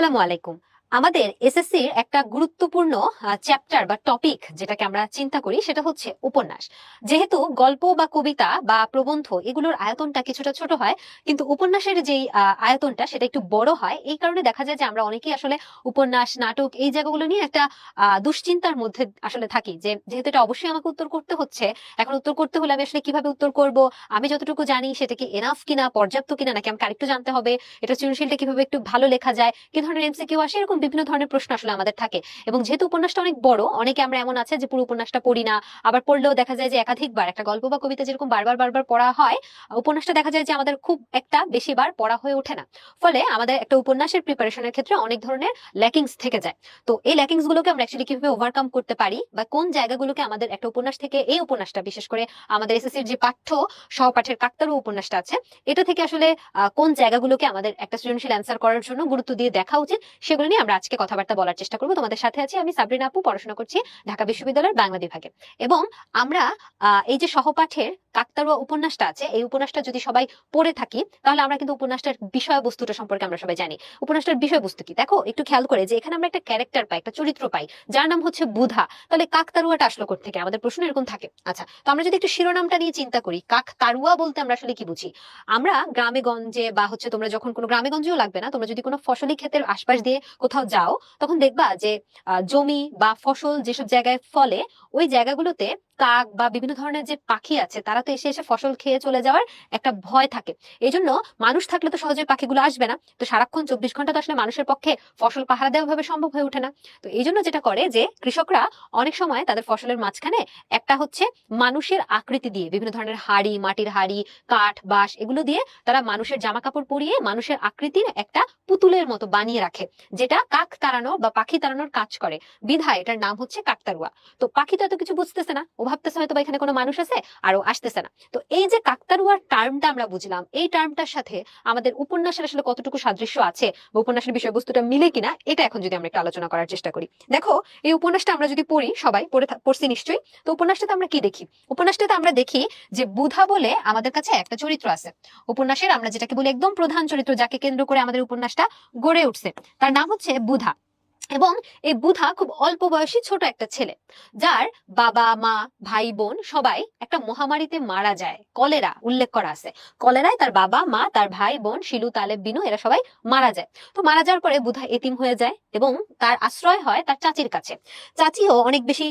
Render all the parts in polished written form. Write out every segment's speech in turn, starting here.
আসসালামু আলাইকুম। আমাদের এসএসসির একটা গুরুত্বপূর্ণ চ্যাপ্টার বা টপিক যেটাকে আমরা চিন্তা করি সেটা হচ্ছে উপন্যাস। যেহেতু গল্প বা কবিতা বা প্রবন্ধ এগুলোর আয়তনটা কিছুটা ছোট হয়, কিন্তু উপন্যাসের যেই আয়তনটা সেটা একটু বড় হয়। এই কারণে দেখা যায় যে আমরা অনেকেই আসলে উপন্যাস, নাটক এই জায়গাগুলো নিয়ে একটা দুশ্চিন্তার মধ্যে আসলে থাকি, যে যেহেতু এটা অবশ্যই আমাকে উত্তর করতে হচ্ছে, এখন উত্তর করতে হলে আমি আসলে কিভাবে উত্তর করব, আমি যতটুকু জানি সেটা কি এনাফ কিনা, পর্যাপ্ত কিনা, নাকি আমাকে আরেকটু জানতে হবে, এটা সৃজনশীলটা কিভাবে একটু ভালো লেখা যায়, কি ধরনের এমসিকিউ আসে, এরকম বিভিন্ন ধরনের প্রশ্ন আসলে আমাদের থাকে। এবং যেহেতু উপন্যাসটা অনেক বড়, অনেকে আমরা এমন আছে যে পুরো উপন্যাসটা পড়ি না, আবার পড়লেও দেখা যায় যে একাধিকবার একটা গল্প বা কবিতা যেরকম বারবার বারবার পড়া হয়, উপন্যাসটা দেখা যায় যে আমাদের খুব একটা বেশি বার পড়া হয়ে ওঠে না। ফলে আমাদের একটা উপন্যাসের প্রিপারেশনের ক্ষেত্রে অনেক ধরনের ল্যাকিংস থেকে যায়। তো এই ল্যাকিংস গুলোকে আমরা অ্যাকচুয়ালি কিভাবে ওভারকাম করতে পারি, বা কোন জায়গাগুলোকে আমাদের একটা উপন্যাস থেকে, এই উপন্যাসটা বিশেষ করে আমাদের এসএসসির যে পাঠ্য সহপাঠের কাকতারু উপন্যাসটা আছে, এটা থেকে আসলে কোন জায়গাগুলোকে আমাদের একটা সৃজনশীল অ্যান্সার করার জন্য গুরুত্ব দিয়ে দেখা উচিত, সেগুলো নিয়ে আমরা আজকে কথাবার্তা বলার চেষ্টা করবো। তোমাদের সাথে আছি আমি, সাবরিনা আপু, পড়াশোনা করছি ঢাকা বিশ্ববিদ্যালয়ের বাংলা বিভাগে। এবং আমরা এই যে সহপাঠের কাকতারুয়া উপন্যাসটা আছে, এই উপন্যাসটা যদি সবাই পড়ে থাকি, তাহলে আমরা কিন্তু উপন্যাসটার বিষয়বস্তুটা সম্পর্কে আমরা সবাই জানি। উপন্যাসটার বিষয়বস্তু কি দেখো একটু খেয়াল করে, যে এখানে আমরা একটা ক্যারেক্টার পাই, একটা চরিত্র পাই, যার নাম হচ্ছে বুধা। তাহলে কাকতারুয়াটা আসলো কোত্থেকে? আমাদের প্রশ্ন এরকম থাকে। আচ্ছা, তো আমরা যদি একটু শিরোনামটা নিয়ে চিন্তা করি, কাকতারুয়া বলতে আমরা আসলে কি বুঝি? আমরা গ্রামে গঞ্জে, বা হচ্ছে তোমরা যখন কোনো গ্রামে গঞ্জেও লাগবে না, তোমরা যদি কোনো ফসলি ক্ষেতের আশপাশ দিয়ে কোথাও যাও, তখন দেখবা যে জমি বা ফসল যেসব জায়গায় ফলে, ওই জায়গাগুলোতে কাক বা বিভিন্ন ধরনের যে পাখি আছে, তারা তো এসে এসে ফসল খেয়ে চলে যাওয়ার একটা ভয় থাকে। এই জন্য মানুষ থাকলে তো সহজে পাখিগুলো আসবে না, তো সারাক্ষণ 24 ঘন্টা তো আসলে মানুষের পক্ষে ফসল পাহারা দেওয়া ভাবে সম্ভব হয়ে ওঠে না। তো এই জন্য যেটা করে যে কৃষকরা অনেক সময় তাদের ফসলের মাঝখানে একটা হচ্ছে মানুষের আকৃতি দিয়ে, বিভিন্ন ধরনের হাড়ি, মাটির হাড়ি, কাঠ, বাঁশ এগুলো দিয়ে তারা মানুষের জামা কাপড় পরিয়ে মানুষের আকৃতির একটা পুতুলের মতো বানিয়ে রাখে, যেটা কাক তাড়ানো বা পাখি তাড়ানোর কাজ করে। বিধায় এটার নাম হচ্ছে কাকতারুয়া। তো পাখি তো এত কিছু বুঝতেছে না, ও ভাবতেছে হয়তো বা এখানে কোনো মানুষ আছে আর ও আসতেছে না। তো এই যে কাকতারুয়ার টার্মটা আমরা বুঝলাম, এই টার্মটার সাথে আমাদের উপন্যাসের আসলে কতটুকু সাদৃশ্য আছে বা উপন্যাসের বিষয়বস্তুটা মিলে কিনা, এটা এখন যদি আমরা একটু আলোচনা করার চেষ্টা করি। দেখো, এই উপন্যাসটা আমরা যদি পড়ি, সবাই পড়ছি নিশ্চয়ই। তো উপন্যাসটাতে আমরা কি দেখি? উপন্যাসটাতে আমরা দেখি যে বুধা বলে আমাদের কাছে একটা চরিত্র আছে উপন্যাসের, আমরা যেটাকে বলি একদম প্রধান চরিত্র, যাকে কেন্দ্র করে আমাদের উপন্যাসটা গড়ে উঠছে, তার নাম হচ্ছে বুধা। এবং এই বুধা খুব অল্প বয়সী ছোট একটা ছেলে, যার বাবা মা ভাই বোন সবাই একটা মহামারীতে মারা যায়। কলেরা উল্লেখ করা আছে, কলেরায় তার বাবা মা, তার ভাই বোন শিলু, তালেব, বিনু এরা সবাই মারা যায়। তো মারা যাওয়ার পরে বুধা এতিম হয়ে যায় এবং তার আশ্রয় হয় তার চাচির কাছে। চাচিও অনেক বেশি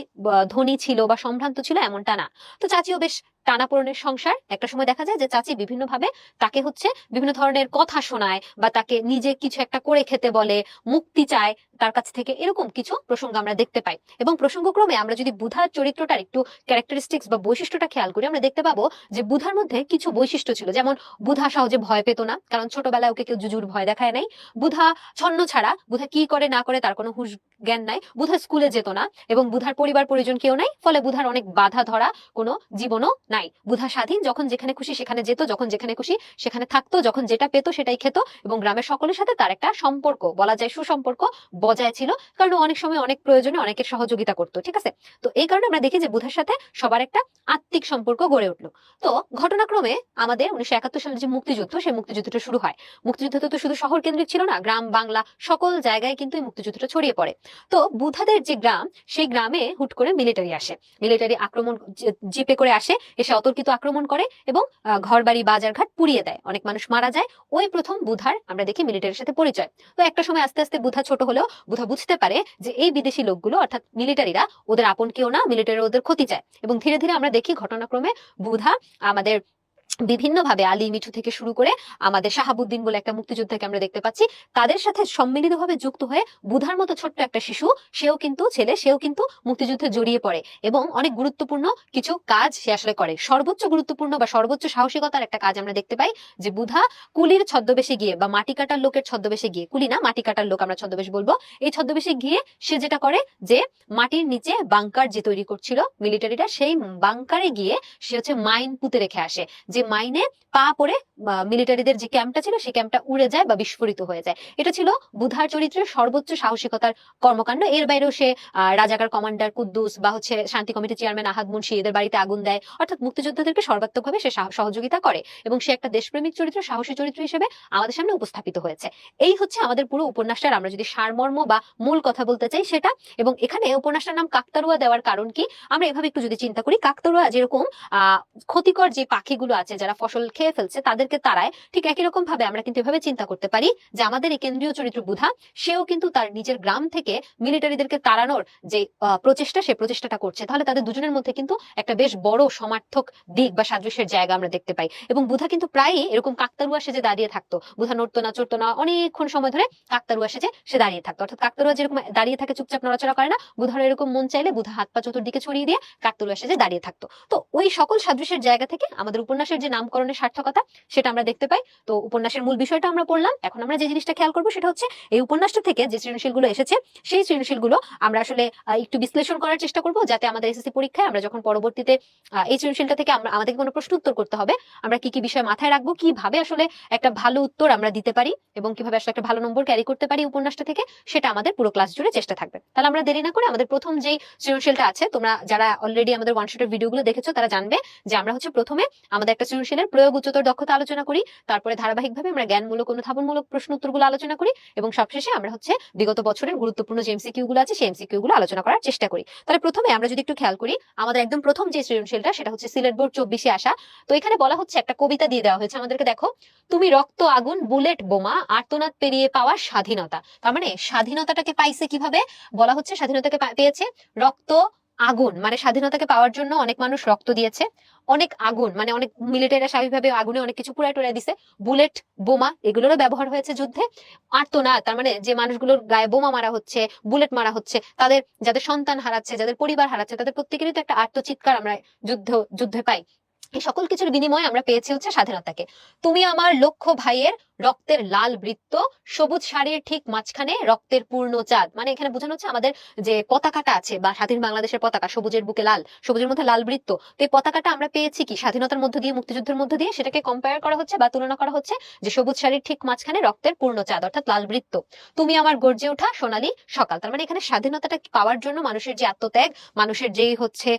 ধনী ছিল বা সম্ভ্রান্ত ছিল এমনটা না। তো চাচিও বেশ টানাপোড়েনের সংসার। একটা সময় দেখা যায় যে চাচি বিভিন্ন ভাবে তাকে হচ্ছে বিভিন্ন ধরনের কথা শোনায়, বা তাকে নিজে কিছু একটা করে খেতে বলে, মুক্তি চায় তার কাছ থেকে, এরকম কিছু প্রসঙ্গ আমরা দেখতে পাই। এবং প্রসঙ্গক্রমে আমরা যদি বুধার চরিত্রটার একটু ক্যারেক্টারিস্টিক্স বা বৈশিষ্ট্যটা খেয়াল করি, আমরা দেখতে পাবো যে বুধার মধ্যে কিছু বৈশিষ্ট্য ছিল। যেমন বুধা সহজে ভয় পেত না, কারণ ছোটবেলায় ওকে কেউ জুজুর ভয় দেখায় নাই। বুধা ছন্ন ছাড়া, বুধা কি করে না করে তার কোনো হুঁশ জ্ঞান নাই। বুধা স্কুলে যেত না, এবং বুধার পরিবার পরিজন কেউ নাই, ফলে বুধার অনেক বাধা ধরা কোনো জীবনও নাই। বুধা স্বাধীন, যখন যেখানে খুশি সেখানে যেত, যখন যেখানে খুশি সেখানে থাকতো, যখন যেটা পেত সেটাই খেত, এবং গ্রামের সকলের সাথে তার একটা সম্পর্ক, বলা যায় সুসম্পর্ক বজায় ছিল, কারণ ও অনেক সময় অনেক প্রয়োজনে অনেকের সহযোগিতা করতো। ঠিক আছে, তো এই কারণে আমরা দেখি যে বুধের সাথে সবার একটা আত্মিক সম্পর্ক গড়ে উঠলো। তো ঘটনাক্রমে আমাদের 1971 সালে যে মুক্তিযুদ্ধ, সেই মুক্তিযুদ্ধটা শুরু হয়। মুক্তিযুদ্ধ তো শুধু শহর কেন্দ্রিক ছিল না, গ্রাম বাংলা সকল জায়গায় কিন্তু এই মুক্তিযুদ্ধটা ছড়িয়ে পড়ে। তো বুধাদের যে গ্রাম, সেই গ্রামে হুট করে মিলিটারি আসে। মিলিটারি আক্রমণ জিপে করে আসে, এসে অতর্কিত আক্রমণ করে এবং ঘর বাড়ি বাজারঘাট পুড়িয়ে দেয়, অনেক মানুষ মারা যায়। ওই প্রথম বুধার আমরা দেখি মিলিটারির সাথে পরিচয়। তো একটা সময় আস্তে আস্তে বুধা ছোট হলেও বুধা বুঝতে পারে যে এই বিদেশি লোকগুলো অর্থাৎ মিলিটারিরা ওদের আপন কেউ না, মিলিটারি ওদের ক্ষতি চায়। এবং ধীরে ধীরে আমরা দেখি ঘটনাক্রমে বুধা আমাদের বিভিন্ন ভাবে আলী মিঠু থেকে শুরু করে আমাদের শাহাবুদ্দিন বলে একটা মুক্তিযোদ্ধাকে আমরা দেখতে পাচ্ছি, তাদের সাথে সম্মিলিতভাবে যুক্ত হয়ে বুধার মতো ছোট্ট একটা শিশু, সেও কিন্তু ছেলে, সেও কিন্তু মুক্তিযুদ্ধে জড়িয়ে পড়ে এবং অনেক গুরুত্বপূর্ণ কিছু কাজ সে আসলে করে। সর্বোচ্চ গুরুত্বপূর্ণ বা সর্বোচ্চ সাহসিকতার একটা কাজ আমরা দেখতে পাই, যে বুধা কুলির ছদ্মবেশে গিয়ে বা মাটি কাটার লোকের ছদ্মবেশে গিয়ে, কুলি না মাটি কাটার লোক আমরা ছদ্মবেশ বলবো, এই ছদ্মবেশে গিয়ে সে যেটা করে যে মাটির নিচে বাংকার যে তৈরি করছিল মিলিটারিরা, সেই বাংকারে গিয়ে সে হচ্ছে মাইন পুঁতে রেখে আসে। যে মাইনে পা পড়ে মিলিটারিদের যে ক্যাম্পটা ছিল সেই ক্যাম্পটা উড়ে যায় বা বিস্ফোরিত হয়ে যায়। এটা ছিল বুধার চরিত্রের সর্বোচ্চ সাহসিকতার কর্মকাণ্ড। এর বাইরেও সে রাজাকার কমান্ডার কুদ্দুস বা হচ্ছে শান্তি কমিটির চেয়ারম্যান আহাদ মুন্সি এদের বাড়িতে আগুন দেয়, অর্থাৎ মুক্তিযোদ্ধাদেরকে সর্বাত্মকভাবে সে সহযোগিতা করে এবং সে একটা দেশপ্রেমিক চরিত্র, সাহসী চরিত্র হিসেবে আমাদের সামনে উপস্থাপিত হয়েছে। এই হচ্ছে আমাদের পুরো উপন্যাসটার আমরা যদি সারমর্ম বা মূল কথা বলতে চাই সেটা। এবং এখানে উপন্যাসটার নাম কাকতাড়ুয়া দেওয়ার কারণ কি, আমরা এভাবে একটু যদি চিন্তা করি, কাকতাড়ুয়া যেরকম ক্ষতিকর যে পাখিগুলো আছে যারা ফসল খেয়ে ফেলছে তাদেরকে তাড়ায়, ঠিক একই রকম ভাবে আমরা কিন্তু এভাবে চিন্তা করতে পারি যে আমাদের এই কেন্দ্রীয় চরিত্র বুধা, সেও কিন্তু তার নিজের গ্রাম থেকে মিলিটারিদেরকে তাড়ানোর যে প্রচেষ্টা, সে প্রচেষ্টাটা করছে। তাহলে তাদের দুজনের মধ্যে কিন্তু একটা বেশ বড় সমার্থক দিক বা সাদৃশ্যের জায়গা আমরা দেখতে পাই। এবং বুধা কিন্তু প্রায়ই এরকম কাকতাড়ুয়া সেজে দাঁড়িয়ে থাকতো। বুধা নড়তো না চড়তো না, অনেকক্ষণ সময় ধরে কাকতাড়ুয়া সেজে সে দাঁড়িয়ে থাকতো। অর্থাৎ কাকতাড়ুয়া যেরকম দাঁড়িয়ে থাকে চুপচাপ নড়াচড়া করে না, বুধার এরকম মন চাইলে বুধা হাত পা চতুর্দিকে ছড়িয়ে দিয়ে কাকতাড়ুয়া সেজে দাঁড়িয়ে থাকতো। তো ওই সকল সাদৃশ্যের জায়গা থেকে আমাদের উপন্যাসের যে নামকরণের সার্থকতা সেটা আমরা দেখতে পাই। তো উপন্যাসের মূল বিষয়টা আমরা পড়লাম, এখন আমরা যে জিনিসটা খেয়াল করবো সেটা হচ্ছে এই উপন্যাসটা থেকে যে সৃজনশীলগুলো এসেছে সেই সৃজনশীলগুলো আমরা আসলে একটু বিশ্লেষণ করার চেষ্টা করবো, যাতে আমাদের এসএসসি পরীক্ষায় আমরা যখন পরবর্তীতে এই সৃজনশীলটা থেকে আমাদেরকে কোনো প্রশ্ন উত্তর করতে হবে, আমরা কি কি বিষয় মাথায় রাখবো, কিভাবে আসলে একটা ভালো উত্তর আমরা দিতে পারি এবং কিভাবে আসলে একটা ভালো নম্বর ক্যারি করতে পারি উপন্যাসটা থেকে, সেটা আমাদের পুরো ক্লাস জুড়ে চেষ্টা থাকবে। তাহলে আমরা দেরি না করে আমাদের প্রথম যেই সৃজনশীলটা আছে, তোমরা যারা অলরেডি আমাদের ওয়ান শটের ভিডিওগুলো দেখেছো তারা জানবে যে আমরা হচ্ছে প্রথমে আমাদের একটা সৃজনশীলের প্রয়োগ উচ্চতর দক্ষতা আলোচনা করি, তারপরে ধারাবাহিকভাবে আমরা জ্ঞানমূলক অনুধাবনমূলক প্রশ্ন উত্তরগুলো আলোচনা করি এবং সবশেষে আমরা হচ্ছে বিগত বছরের গুরুত্বপূর্ণ যে এমসিকিউ গুলো আছে সেই এমসিকিউ গুলো আলোচনা করার চেষ্টা করি। তাহলে প্রথমে আমরা যদি একটু খেয়াল করি, আমাদের একদম প্রথম যে সৃজনশীলটা সেটা হচ্ছে সিলেট বোর্ড 24-এ আসা। তো এখানে বলা হচ্ছে একটা কবিতা দিয়ে দেওয়া হয়েছে আমাদেরকে, দেখো, তুমি রক্ত আগুন বুলেট বোমা আর্তনাদ পেরিয়ে পাওয়া স্বাধীনতা। তার মানে স্বাধীনতাটাকে পাইছে কিভাবে, বলা হচ্ছে স্বাধীনতাকে পেয়েছে রক্ত আগুন, মানে স্বাধীনতাকে পাওয়ার জন্য অনেক মানুষ রক্ত দিয়েছে, অনেক আগুন মানে অনেক মিলিটারিরা স্বাভাবিকভাবে আগুনে অনেক কিছু পুড়ায় টুড়ায় দিছে, বুলেট বোমা এগুলোরও ব্যবহার হয়েছে যুদ্ধে, আর্তনাদ তার মানে যে মানুষগুলোর গায়ে বোমা মারা হচ্ছে, বুলেট মারা হচ্ছে, তাদের যাদের সন্তান হারাচ্ছে, যাদের পরিবার হারাচ্ছে, তাদের প্রত্যেকেরই তো একটা আর্তচিৎকার আমরা যুদ্ধে পাই। এই সকল কিছুর বিনিময়ে আমরা পেয়েছি হচ্ছে স্বাধীনতাকে। তুমি আমার লক্ষ্য ভাইয়ের রক্তের লাল বৃত্ত, সবুজ শাড়ির ঠিক মাঝখানে রক্তের পূর্ণ চাঁদ, মানে এখানে বোঝানো হচ্ছে আমাদের যে পতাকাটা আছে বা স্বাধীন বাংলাদেশের পতাকা, সবুজের বুকে লাল, সবুজের মধ্যে লাল বৃত্ত, তো এই পতাকাটা আমরা পেয়েছি কি স্বাধীনতার মধ্য দিয়ে, মুক্তিযুদ্ধের মধ্য দিয়ে, সেটাকে কম্পেয়ার করা হচ্ছে বা তুলনা করা হচ্ছে যে সবুজ শাড়ির ঠিক মাঝখানে রক্তের পূর্ণ চাঁদ অর্থাৎ লাল বৃত্ত। তুমি আমার গর্জে ওঠা সোনালী সকাল, তার মানে এখানে স্বাধীনতাটা পাওয়ার জন্য মানুষের যে আত্মত্যাগ, মানুষের যেই হচ্ছে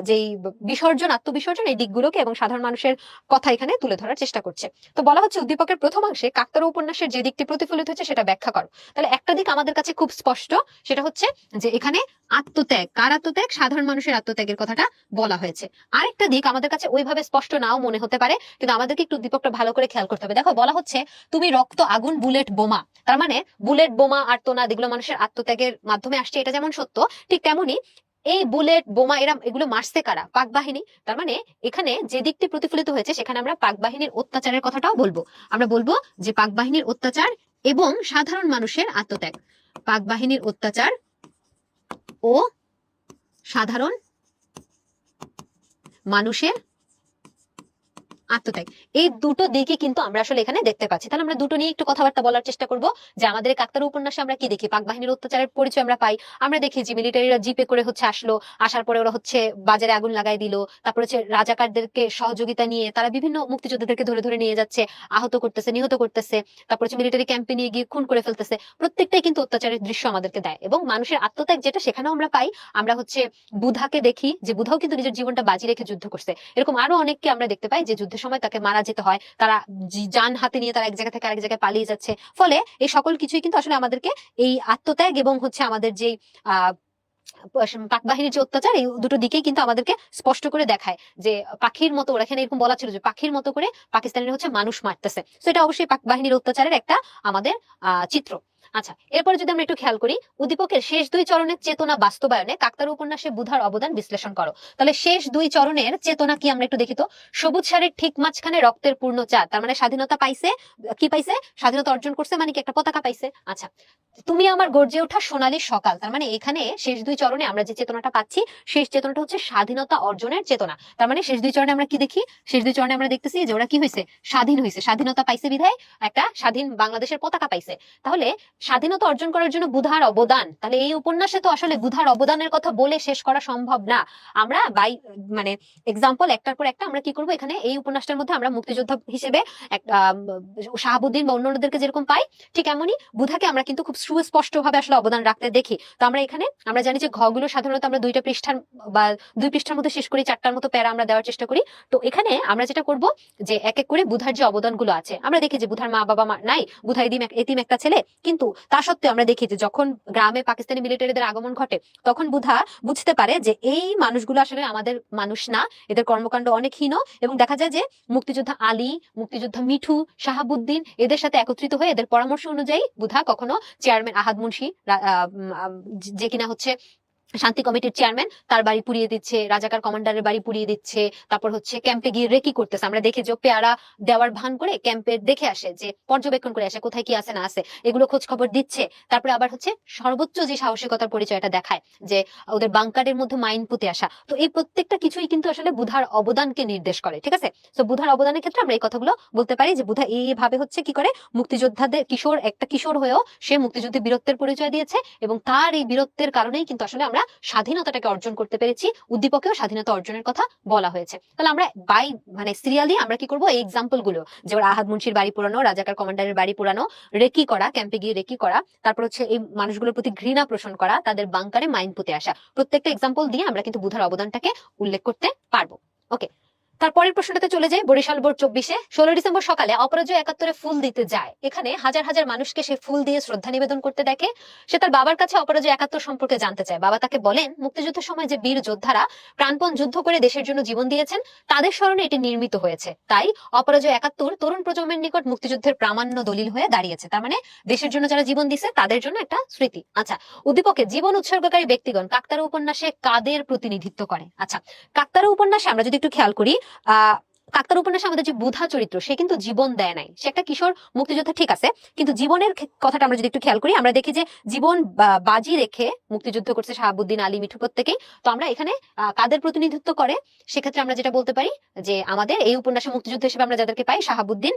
যেই বিসর্জন, আত্মবিসর্জন, এই দিকগুলোকে এবং সাধারণ মানুষের কথা এখানে তুলে ধরার চেষ্টা করছে। তো বলা হচ্ছে উদ্দীপকের প্রথম অংশে কাকতাড়ুয়া উপন্যাসের যে দিকটি প্রতিফলিত হচ্ছে সেটা ব্যাখ্যা করো। তাহলে একটা দিক আমাদের কাছে খুব স্পষ্ট, সেটা হচ্ছে যে এখানে আত্মত্যাগ, কার আত্মত্যাগ, সাধারণ মানুষের আত্মত্যাগের কথাটা বলা হয়েছে। আরেকটা দিক আমাদের কাছে ওইভাবে স্পষ্ট নাও মনে হতে পারে, কিন্তু আমাদেরকে একটু উদ্দীপকটা ভালো করে খেয়াল করতে হবে। দেখো বলা হচ্ছে তুমি রক্ত আগুন বুলেট বোমা, তার মানে বুলেট বোমা আর্তনাদ এগুলো মানুষের আত্মত্যাগের মাধ্যমে আসছে, এটা যেমন সত্য ঠিক তেমনি এই বুলেট বোমা এগুলো মারছে কারা, পাক বাহিনী। তার মানে এখানে যে দিকটি প্রতিফলিত হয়েছে সেখানে আমরা পাক বাহিনীর অত্যাচারের কথাটাও বলবো। আমরা বলবো যে পাক বাহিনীর অত্যাচার এবং সাধারণ মানুষের আত্মত্যাগ, পাক বাহিনীর অত্যাচার ও সাধারণ মানুষের আত্মত্যাগ, এই দুটো দিকে কিন্তু আমরা আসলে এখানে দেখতে পাচ্ছি। তাহলে আমরা দুটো নিয়ে একটু কথাবার্তা বলার চেষ্টা করব যে আমাদের কাকতাড়ুয়া উপন্যাসে আমরা কি দেখি, পাক বাহিনীর অত্যাচারের পরিচয় আমরা পাই। আমরা দেখি যে মিলিটারিরা জিপে করে হচ্ছে আসলো, আসার পরে ওরা হচ্ছে বাজারে আগুন লাগাই দিল, তারপর হচ্ছে রাজাকারদেরকে সহযোগিতা নিয়ে তারা বিভিন্ন মুক্তিযোদ্ধাদেরকে ধরে ধরে নিয়ে যাচ্ছে, আহত করতেছে, নিহত করতেছে, তারপর হচ্ছে মিলিটারি ক্যাম্পে নিয়ে গিয়ে খুন করে ফেলতেছে। প্রত্যেকটাই কিন্তু অত্যাচারের দৃশ্য আমাদেরকে দেয় এবং মানুষের আত্মত্যাগ যেটা সেখানেও আমরা পাই। আমরা হচ্ছে বুধাকে দেখি যে বুধাও কিন্তু নিজের জীবনটা বাজি রেখে যুদ্ধ করছে, এরকম আরো অনেককে আমরা দেখতে পাই যে যুদ্ধের সময় তাকে মারা যেতে হয়, তারা যান হাতে নিয়ে তারা এক জায়গা থেকে আরেক জায়গায় পালিয়ে যাচ্ছে। ফলে এই সকল কিছুই কিন্তু আসলে আমাদেরকে এই আত্মত্যাগ এবং হচ্ছে আমাদের যে পাক বাহিনীর যে অত্যাচার, এই দুটো দিকেই কিন্তু আমাদেরকে স্পষ্ট করে দেখায় যে পাখির মতো, ওরা এখানে এরকম বলা ছিল যে পাখির মতো করে পাকিস্তানিরা হচ্ছে মানুষ মারতেছে। তো এটা অবশ্যই পাক বাহিনীর অত্যাচারের একটা আমাদের চিত্র। আচ্ছা, এরপরে যদি আমরা একটু খেয়াল করি, উদ্দীপকের শেষ দুই চরণের চেতনা বাস্তবায়নে কাকতাড়ুয়া উপন্যাসে বুধার অবদান বিশ্লেষণ করো। তাহলে শেষ দুই চরণের চেতনা কি আমরা একটু দেখি তো। সবুজ শাড়ির ঠিক মাঝখানে রক্তের পূর্ণ চাঁদ, তার মানে স্বাধীনতা পাইছে, কি পাইছে, স্বাধীনতা অর্জন করছে, মানে কি একটা পতাকা পাইছে। আচ্ছা, তুমি আমার গর্জে ওঠা সোনালী সকাল, তার মানে এখানে শেষ দুই চরণে আমরা যে চেতনাটা পাচ্ছি, শেষ চেতনাটা হচ্ছে স্বাধীনতা অর্জনের চেতনা। তার মানে শেষ দুই চরণে আমরা কি দেখি, শেষ দুই চরণে আমরা দেখতেছি যে ওরা কি হয়েছে, স্বাধীন হয়েছে, স্বাধীনতা পাইছে বিধায় একটা স্বাধীন বাংলাদেশের পতাকা পাইছে। তাহলে স্বাধীনতা অর্জন করার জন্য বুধার অবদান, তাহলে এই উপন্যাসে তো আসলে বুধার অবদানের কথা বলে শেষ করা সম্ভব না। আমরা মানে এক্সাম্পল একটার পর একটা আমরা কি করব, এখানে এই উপন্যাসটার মধ্যে আমরা মুক্তিযোদ্ধা হিসেবে শাহাবুদ্দিন বা অন্যদেরকে যেরকম পাই, ঠিক এমনই বুধাকে আমরা কিন্তু খুব সুস্পষ্ট ভাবে আসলে অবদান রাখতে দেখি। তো আমরা এখানে আমরা জানি যে ঘগুলো সাধারণত আমরা 2টা পৃষ্ঠার বা 2 পৃষ্ঠার মধ্যে শেষ করি, 4টার মতো প্যারা আমরা দেওয়ার চেষ্টা করি। তো এখানে আমরা যেটা করব যে এক এক করে বুধার যে অবদানগুলো আছে, আমরা দেখি যে বুধার মা বাবা নাই, বুধা এতিম একটা ছেলে, কিন্তু তা সত্ত্বেও আমরা দেখি যে যখন গ্রামে পাকিস্তানি মিলিটারিদের আগমন ঘটে, তখন বুধা বুঝতে পারে যে এই মানুষগুলো আসলে আমাদের মানুষ না, এদের কর্মকাণ্ড অনেক হীন, এবং দেখা যায় যে মুক্তিযোদ্ধা আলী, মুক্তিযোদ্ধা মিঠু, শাহাবুদ্দিন এদের সাথে একত্রিত হয়ে এদের পরামর্শ অনুযায়ী বুধা কখনো চেয়ারম্যান আহাদ মুন্সি, যে কিনা হচ্ছে শান্তি কমিটির চেয়ারম্যান, তার বাড়ি পুড়িয়ে দিচ্ছে, রাজাকার কমান্ডারের বাড়ি পুড়িয়ে দিচ্ছে, তারপর হচ্ছে ক্যাম্পে গিয়ে রেকি করতেছে। আমরা দেখি যে পেয়ারা দেওয়ার ভান করে ক্যাম্পে দেখে আসে, যে পর্যবেক্ষণ করে আসে কোথায় কি আছে না আছে, এগুলো খোঁজ খবর দিচ্ছে। তারপরে আবার হচ্ছে সর্বোচ্চ যে সাহসিকতার পরিচয়টা দেখায়, যে ওদের বাংকারের মধ্যে মাইন পুঁতে আসা। তো এই প্রত্যেকটা কিছুই কিন্তু আসলে বুধার অবদানকে নির্দেশ করে, ঠিক আছে? তো বুধার অবদানের ক্ষেত্রে আমরা এই কথাগুলো বলতে পারি যে বুধা এইভাবে হচ্ছে কি করে মুক্তিযোদ্ধাদের কিশোর হয়েও সে মুক্তিযুদ্ধে বীরত্বের পরিচয় দিয়েছে, এবং তার এই বীরত্বের কারণেই কিন্তু আসলে আমরা স্বাধীনতাটাকে অর্জন করতে পেরেছি। উদ্দীপকেও স্বাধীনতা অর্জনের কথা বলা হয়েছে। তাহলে আমরা মানে সিরিয়ালি আমরা কি করব, এই এক্সাম্পল গুলো, যেমন আহাদ মুন্সির বাড়ি পুরানো, রাজাকার কমান্ডারের বাড়ি পুরানো, রেকি করা, ক্যাম্পে গিয়ে রেকি করা, তারপর হচ্ছে এই মানুষগুলোর প্রতি ঘৃণা পোষণ করা, তাদের বাংকারে মাইন পুঁতে আসা, প্রত্যেকটা এক্সাম্পল দিয়ে আমরা কিন্তু বুধার অবদানটাকে উল্লেখ করতে পারবো। ওকে, তারপরের প্রশ্নটাতে চলে যায়। বরিশাল বোর্ড 24-এ 16 ডিসেম্বর সকালে অপরাজয় 71-এ ফুল দিতে যায়। এখানে হাজার হাজার মানুষকে সে ফুল দিয়ে শ্রদ্ধা নিবেদন করতে দেখে। সে তার বাবার কাছে অপরাজয় 71 সম্পর্কে জানতে চায়। বাবা তাকে বলেন, মুক্তিযুদ্ধের সময় যে বীর যোদ্ধারা প্রাণপণ যুদ্ধ করে দেশের জন্য জীবন দিয়েছেন, তাদের স্মরণে এটি নির্মিত হয়েছে। তাই অপরাজয় 71 তরুণ প্রজন্মের নিকট মুক্তিযুদ্ধের প্রামাণ্য দলিল হয়ে দাঁড়িয়েছে। তার মানে দেশের জন্য যারা জীবন দিচ্ছে তাদের জন্য একটা স্মৃতি। আচ্ছা, উদ্দীপকে জীবন উৎসর্গকারী ব্যক্তিগণ কাকতারা উপন্যাসে কাদের প্রতিনিধিত্ব করে? আচ্ছা, কাকতারা উপন্যাসে আমরা যদি একটু খেয়াল করি, কাকতারা উপন্যাসে আমাদের যে বুধা চরিত্র, সে কিন্তু জীবন দেয় নাই, সে একটা কিশোর মুক্তিযোদ্ধা, ঠিক আছে, কিন্তু জীবনের কথাটা আমরা যদি একটু খেয়াল করি, আমরা দেখি যে জীবন বাজি রেখে মুক্তিযুদ্ধ করছে শাহাবুদ্দিন, আলী, মিঠু প্রত্যেকেই। তো আমরা এখানে কাদের প্রতিনিধিত্ব করে, সেক্ষেত্রে আমরা যেটা বলতে পারি যে আমাদের এই উপন্যাসে মুক্তিযুদ্ধ হিসেবে আমরা যাদেরকে পাই, শাহাবুদ্দিন,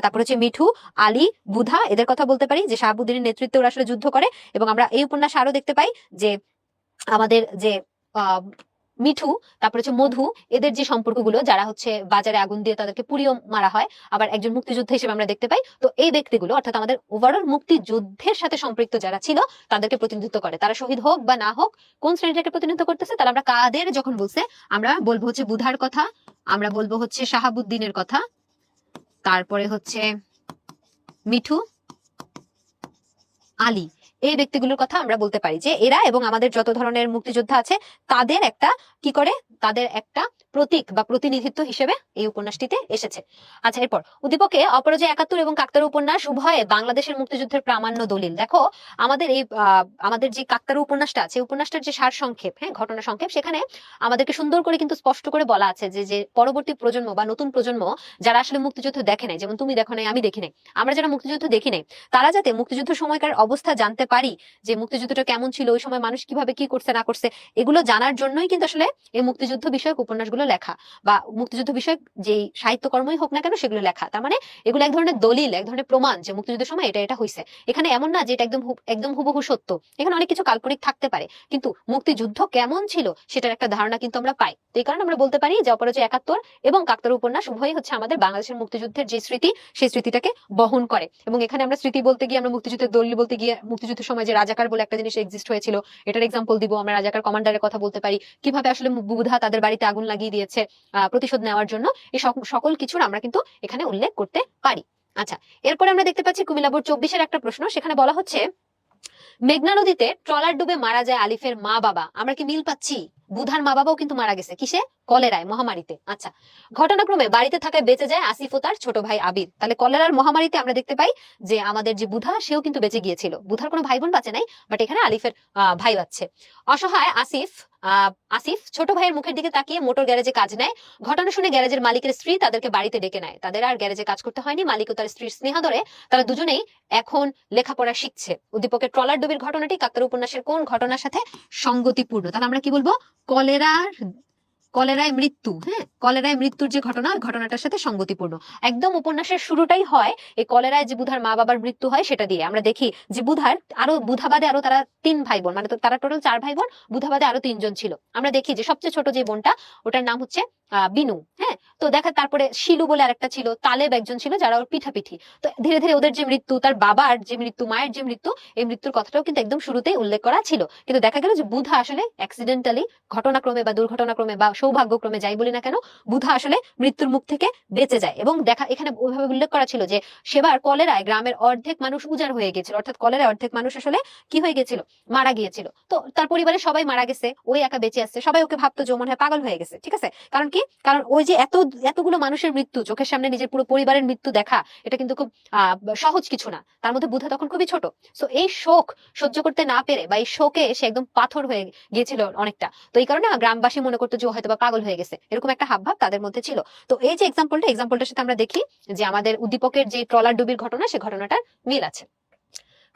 তারপর হচ্ছে মিঠু, আলী, বুধা, এদের কথা বলতে পারি, যে শাহাবুদ্দিনের নেতৃত্বে ওরা আসলে যুদ্ধ করে। এবং আমরা এই উপন্যাসে আরো দেখতে পাই যে আমাদের যে মিঠু, তারপর হচ্ছে মধু, এদের যে সম্পর্কগুলো, যারা হচ্ছে বাজারে আগুন দিয়ে তাদেরকে পুড়িয়ে মারা হয়, আবার একজন মুক্তিযোদ্ধা হিসেবে আমরা দেখতে পাই। তো এই ব্যক্তিগুলো অর্থাৎ আমাদের ওভারঅল মুক্তিযুদ্ধের সাথে সম্পৃক্ত যারা ছিল তাদেরকে প্রতিনিধিত্ব করে। তারা শহীদ হোক বা না হোক, কোন শ্রেণীটাকে প্রতিনিধিত্ব করতেছে, তাহলে আমরা কাদের যখন বলছে, আমরা বলবো হচ্ছে বুধার কথা, আমরা বলবো হচ্ছে শাহাবুদ্দিনের কথা, তারপরে হচ্ছে মিঠু, আলী, এই ব্যক্তিগুলোর কথা আমরা বলতে পারি যে এরা এবং আমাদের যত ধরনের মুক্তিযোদ্ধা আছে তাদের একটা কি করে, তাদের একটা প্রতীক বা প্রতিনিধিত্ব হিসেবে এই উপন্যাসটিতে এসেছে। আচ্ছা, এরপর উদ্দীপকে অপরাজয় 71 এবং কাকতারা উপন্যাস উভয়ে বাংলাদেশের মুক্তিযুদ্ধের প্রামাণ্য দলিল। দেখো, আমাদের এই আমাদের যে কাকতারা উপন্যাসটা আছে, উপন্যাসটার যে সার সংক্ষেপ, হ্যাঁ, ঘটনা সংক্ষেপ, সেখানে আমাদেরকে সুন্দর করে কিন্তু স্পষ্ট করে বলা আছে যে পরবর্তী প্রজন্ম বা নতুন প্রজন্ম যারা আসলে মুক্তিযুদ্ধ দেখে নাই, যেমন তুমি দেখো নাই, আমি দেখি নাই, আমরা যারা মুক্তিযুদ্ধ দেখি নাই, তারা যাতে মুক্তিযুদ্ধ সময়কার অবস্থা জানতে পারি, যে মুক্তিযুদ্ধটা কেমন ছিল, ওই সময় মানুষ কিভাবে কি করছে না করছে, এগুলো জানার জন্যই কিন্তু আসলে এই মুক্তিযুদ্ধ বিষয়ক উপন্যাসগুলো লেখা, বা মুক্তিযুদ্ধ বিষয়ক যে সাহিত্যকর্মই হোক না কেন সেগুলো লেখা। তার মানে এগুলো এক ধরনের দলিল, এক ধরনের প্রমাণ যে মুক্তিযুদ্ধের সময় এটা এটা হয়েছে। এখানে এমন না যে এটা একদম হুবহু সত্য, এখানে অনেক কিছু কাল্পনিক থাকতে পারে, কিন্তু মুক্তিযুদ্ধ কেমন ছিল সেটার একটা ধারণা কিন্তু আমরা পাই। তো এই কারণে আমরা বলতে পারি যে অপরাজয় 71 এবং কাকতারা উপন্যাস উভয়ই হচ্ছে আমাদের বাংলাদেশের মুক্তিযুদ্ধের যে স্মৃতি, সেই স্মৃতিটাকে বহন করে। এবং এখানে আমরা স্মৃতি বলতে গিয়ে, আমরা মুক্তিযুদ্ধের দলিল বলতে গিয়ে, মুক্তিযুদ্ধের সময় যে রাজাকার বলে একটা জিনিস এক্সিস্ট হয়েছিল, এটার এক্সাম্পল দিব। আমরা রাজাকার কমান্ডারের কথা বলতে পারি, কিভাবে আসলে বুধা তাদের বাড়িতে আগুন লাগিয়ে দিয়েছে প্রতিশোধ নেওয়ার জন্য। এই সকল কিছুর আমরা কিন্তু এখানে উল্লেখ করতে পারি। আচ্ছা, এরপরে আমরা দেখতে পাচ্ছি কুমিল্লা বোর্ড 24-এর একটা প্রশ্ন, সেখানে বলা হচ্ছে মেঘনা নদীতে ট্রলার ডুবে মারা যায় আলিফের মা বাবা। আমরা কি মিল পাচ্ছি? বুধার মা বাবাও কিন্তু মারা গেছে, কিসে? কলেরায়, মহামারীতে। আচ্ছা, ঘটনাক্রমে বাড়িতে থাকায় বেঁচে যায় আসিফ ও তার ছোট ভাই আবির। তাহলে কলেরার মহামারীতে আমরা দেখতে পাই যে আমাদের যে বুধা, সেও কিন্তু বেঁচে গিয়েছিল। বুধার কোনো ভাই বোন বাঁচে নাই, বাট এখানে আলিফের ভাই বাঁচছে। অসহায় আসিফ ছোট ভাইয়ের মুখের দিকে তাকিয়ে মোটর গ্যারেজে কাজ নেয়। ঘটনা শুনে গ্যারেজের মালিকের স্ত্রী তাদেরকে বাড়িতে ডেকে নেয়। তাদের আর গ্যারেজে কাজ করতে হয়নি, মালিক ও তার স্ত্রীর স্নেহাদরে তারা দুজনেই এখন লেখাপড়া শিখছে। উদ্দীপকের ট্রলার ডুবির ঘটনাটি কাকতারা উপন্যাসের কোন ঘটনার সাথে সঙ্গতিপূর্ণ? তাহলে আমরা কি বলবো? কলেরার কলেরায় মৃত্যু, হ্যাঁ, কলেরায় মৃত্যুর যে ঘটনা, ওই ঘটনাটার সাথে সঙ্গতিপূর্ণ। একদম উপন্যাসের শুরুটাই হয় এই কলেরায় যে বুধার মা বাবার মৃত্যু হয় সেটা দিয়ে। আমরা দেখি যে বুধার বুধাবাদে আরো তারা 3 ভাই বোন, মানে তারা টোটাল 4 ভাই বোন, বুধাবাদে আরো 3জন ছিল। আমরা দেখি যে সবচেয়ে ছোট যে বোনটা, ওটার নাম হচ্ছে বিনু, হ্যাঁ। তো দেখা, তারপরে শিলু বলে আরেকটা ছিল, তালেব একজন ছিল, যারা ওর পিঠাপিঠি। তো ধীরে ধীরে ওদের যে মৃত্যু, তার বাবার যে মৃত্যু, মায়ের যে মৃত্যু, এই মৃত্যুর কথাটাও কিন্তু একদম শুরুতেই উল্লেখ করা ছিল। কিন্তু দেখা গেল যে বুধা আসলে অ্যাক্সিডেন্টালি, ঘটনাক্রমে বা দুর্ঘটনাক্রমে বা সৌভাগ্যক্রমে যাই বলি না কেন, বুধা আসলে মৃত্যুর মুখ থেকে বেঁচে যায়। এবং দেখা, এখানে ওইভাবে উল্লেখ করা ছিল যে সেবার কলেরায় গ্রামের অর্ধেক মানুষ উজাড় হয়ে গেছিল, অর্থাৎ কলেরায় অর্ধেক মানুষ আসলে কি হয়ে গেছিল, মারা গিয়েছিল। তো তার পরিবারের সবাই মারা গেছে, ওই একা বেঁচে আসছে। সবাই ওকে ভাবতো যে ও মনে হয় পাগল হয়ে গেছে, ঠিক আছে। কারণ কি, কারণ ওই যে এতগুলো মানুষের মৃত্যু, চোখের সামনে নিজের পুরো পরিবারের মৃত্যু দেখা, এটা কিন্তু খুব সহজ কিছু না। তার মধ্যে বুধা তখন খুবই ছোট। সো এই শোক সহ্য করতে না পেরে, বা এই শোকে সে একদম পাথর হয়ে গিয়েছিল অনেকটা। তো এই কারণে গ্রামবাসী মনে করতো যে ও হয়তো বা পাগল হয়ে গেছে, এরকম একটা হাবভাব তাদের মধ্যে ছিল। তো এই যে এক্সাম্পলটার সাথে আমরা দেখি যে আমাদের উদ্দীপকের যে ট্রলার ডুবির ঘটনা, সে ঘটনাটার মিল আছে।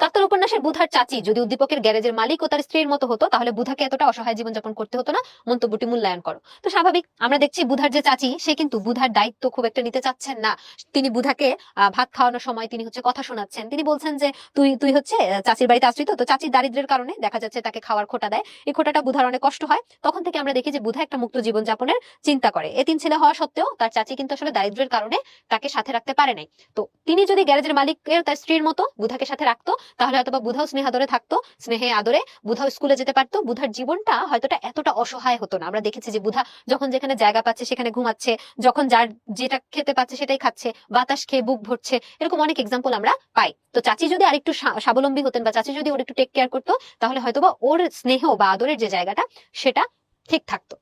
কাতার উপন্যাসের বুধার চাচি যদি উদ্দীপকের গ্যারেজের মালিক ও তার স্ত্রীর মতো হতো, তাহলে বুধাকে এতটা অসহায় জীবনযাপন করতে হতো না। মন্তব্যটি মূল্যায়ন করো। তো স্বাভাবিক, আমরা দেখছি বুধার যে চাচি, সে কিন্তু বুধার দায়িত্ব খুব একটা নিতে চাচ্ছেন না। তিনি বুধাকে ভাত খাওয়ানোর সময় তিনি হচ্ছে কথা শোনাচ্ছেন। তিনি বলছেন যে তুই তুই হচ্ছে চাচির বাড়িতে আশ্রিত, তো চাচির দারিদ্রের কারণে দেখা যাচ্ছে তাকে খাওয়ার খোটা দেয়। এই খোটাটা বুধার অনেক কষ্ট হয়। তখন থেকে আমরা দেখি যে বুধা একটা মুক্ত জীবনযাপনের চিন্তা করে। এতিম ছেলে হওয়া সত্ত্বেও তার চাচি কিন্তু আসলে দারিদ্রের কারণে তাকে সাথে রাখতে পারে নাই। তো তিনি যদি গ্যারেজের মালিকের তার স্ত্রীর মতো বুধাকে সাথে রাখতো, তাহলে হয়তো বা বুধাও স্নেহ আদরে থাকতো, স্নেহে আদরে বুধাও স্কুলে যেতে পারতো। বুধার জীবনটা হয়তো এতটা অসহায় হতো না। আমরা দেখেছি যে বুধা যখন যেখানে জায়গা পাচ্ছে সেখানে ঘুমাচ্ছে, যখন যার যেটা খেতে পাচ্ছে সেটাই খাচ্ছে, বাতাস খেয়ে বুক ভরছে, এরকম অনেক এক্সাম্পল আমরা পাই। তো চাচি যদি আরেকটু স্বাবলম্বী হতেন, বা চাচি যদি ওর একটু টেক কেয়ার করতো, তাহলে হয়তোবা ওর স্নেহ বা আদরের যে জায়গাটা, সেটা ঠিক থাকতো।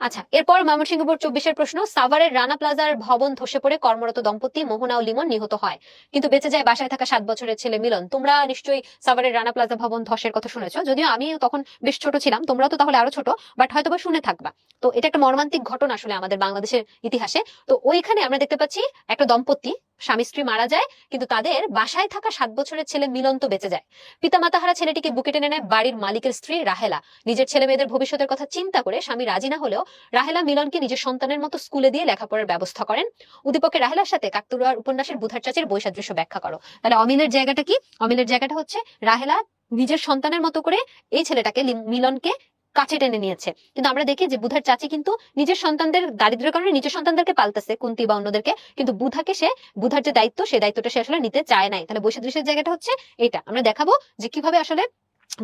আচ্ছা, এরপর ময়মনসিংহ বোর্ড 24-এর প্রশ্ন। সাভারের রানা প্লাজার ভবন ধসে পড়ে কর্মরত দম্পতি মোহনা ও লিমন নিহত হয়, কিন্তু বেঁচে যায় বাসায় থাকা 7 বছরের ছেলে মিলন। তোমরা নিশ্চয়ই সাভারের রানা প্লাজা ভবন ধসের কথা শুনেছো, যদিও আমি তখন বেশ ছোট ছিলাম, তোমরা তো তাহলে আরো ছোট, বাট হয়তো বা শুনে থাকবা। তো এটা একটা মর্মান্তিক ঘটনা আসলে আমাদের বাংলাদেশের ইতিহাসে। তো ওইখানে আমরা দেখতে পাচ্ছি একটা দম্পতি, স্বামী স্ত্রী মারা যায়, কিন্তু তাদের বাসায় থাকা 7 বছরের ছেলে মিলন তো বেঁচে যায়। পিতামাতাহারা ছেলেটিকে বুকে টেনে নেয় বাড়ির মালিকের স্ত্রী রাহেলা। নিজের ছেলে মেয়েদের ভবিষ্যতের কথা চিন্তা করে স্বামী রাজি না হলেও রাহেলা মিলনকে নিজের সন্তানের মতো স্কুলে দিয়ে লেখাপড়ার ব্যবস্থা করেন। উদ্দীপকের রাহেলার সাথে কাকতাড়ুয়ার উপন্যাসের বুধার চাচির বৈসাদৃশ্য ব্যাখ্যা করো। তাহলে অমিলের জায়গাটা কি? অমিলের জায়গাটা হচ্ছে রাহেলা নিজের সন্তানের মতো করে এই ছেলেটাকে, মিলনকে কাছে টেনে নিয়েছে। কিন্তু আমরা দেখি যে বুধার চাচি কিন্তু নিজের সন্তানদের দারিদ্র্যের কারণে নিজের সন্তানদেরকে পালতেছে, কুন্তি বা অন্যদেরকে, কিন্তু বুধাকে সে, বুধার যে দায়িত্ব, সেই দায়িত্বটা সে আসলে নিতে চায় নাই। তাহলে বৈসাদৃশ্যের জায়গাটা হচ্ছে এটা। আমরা দেখাবো যে কিভাবে আসলে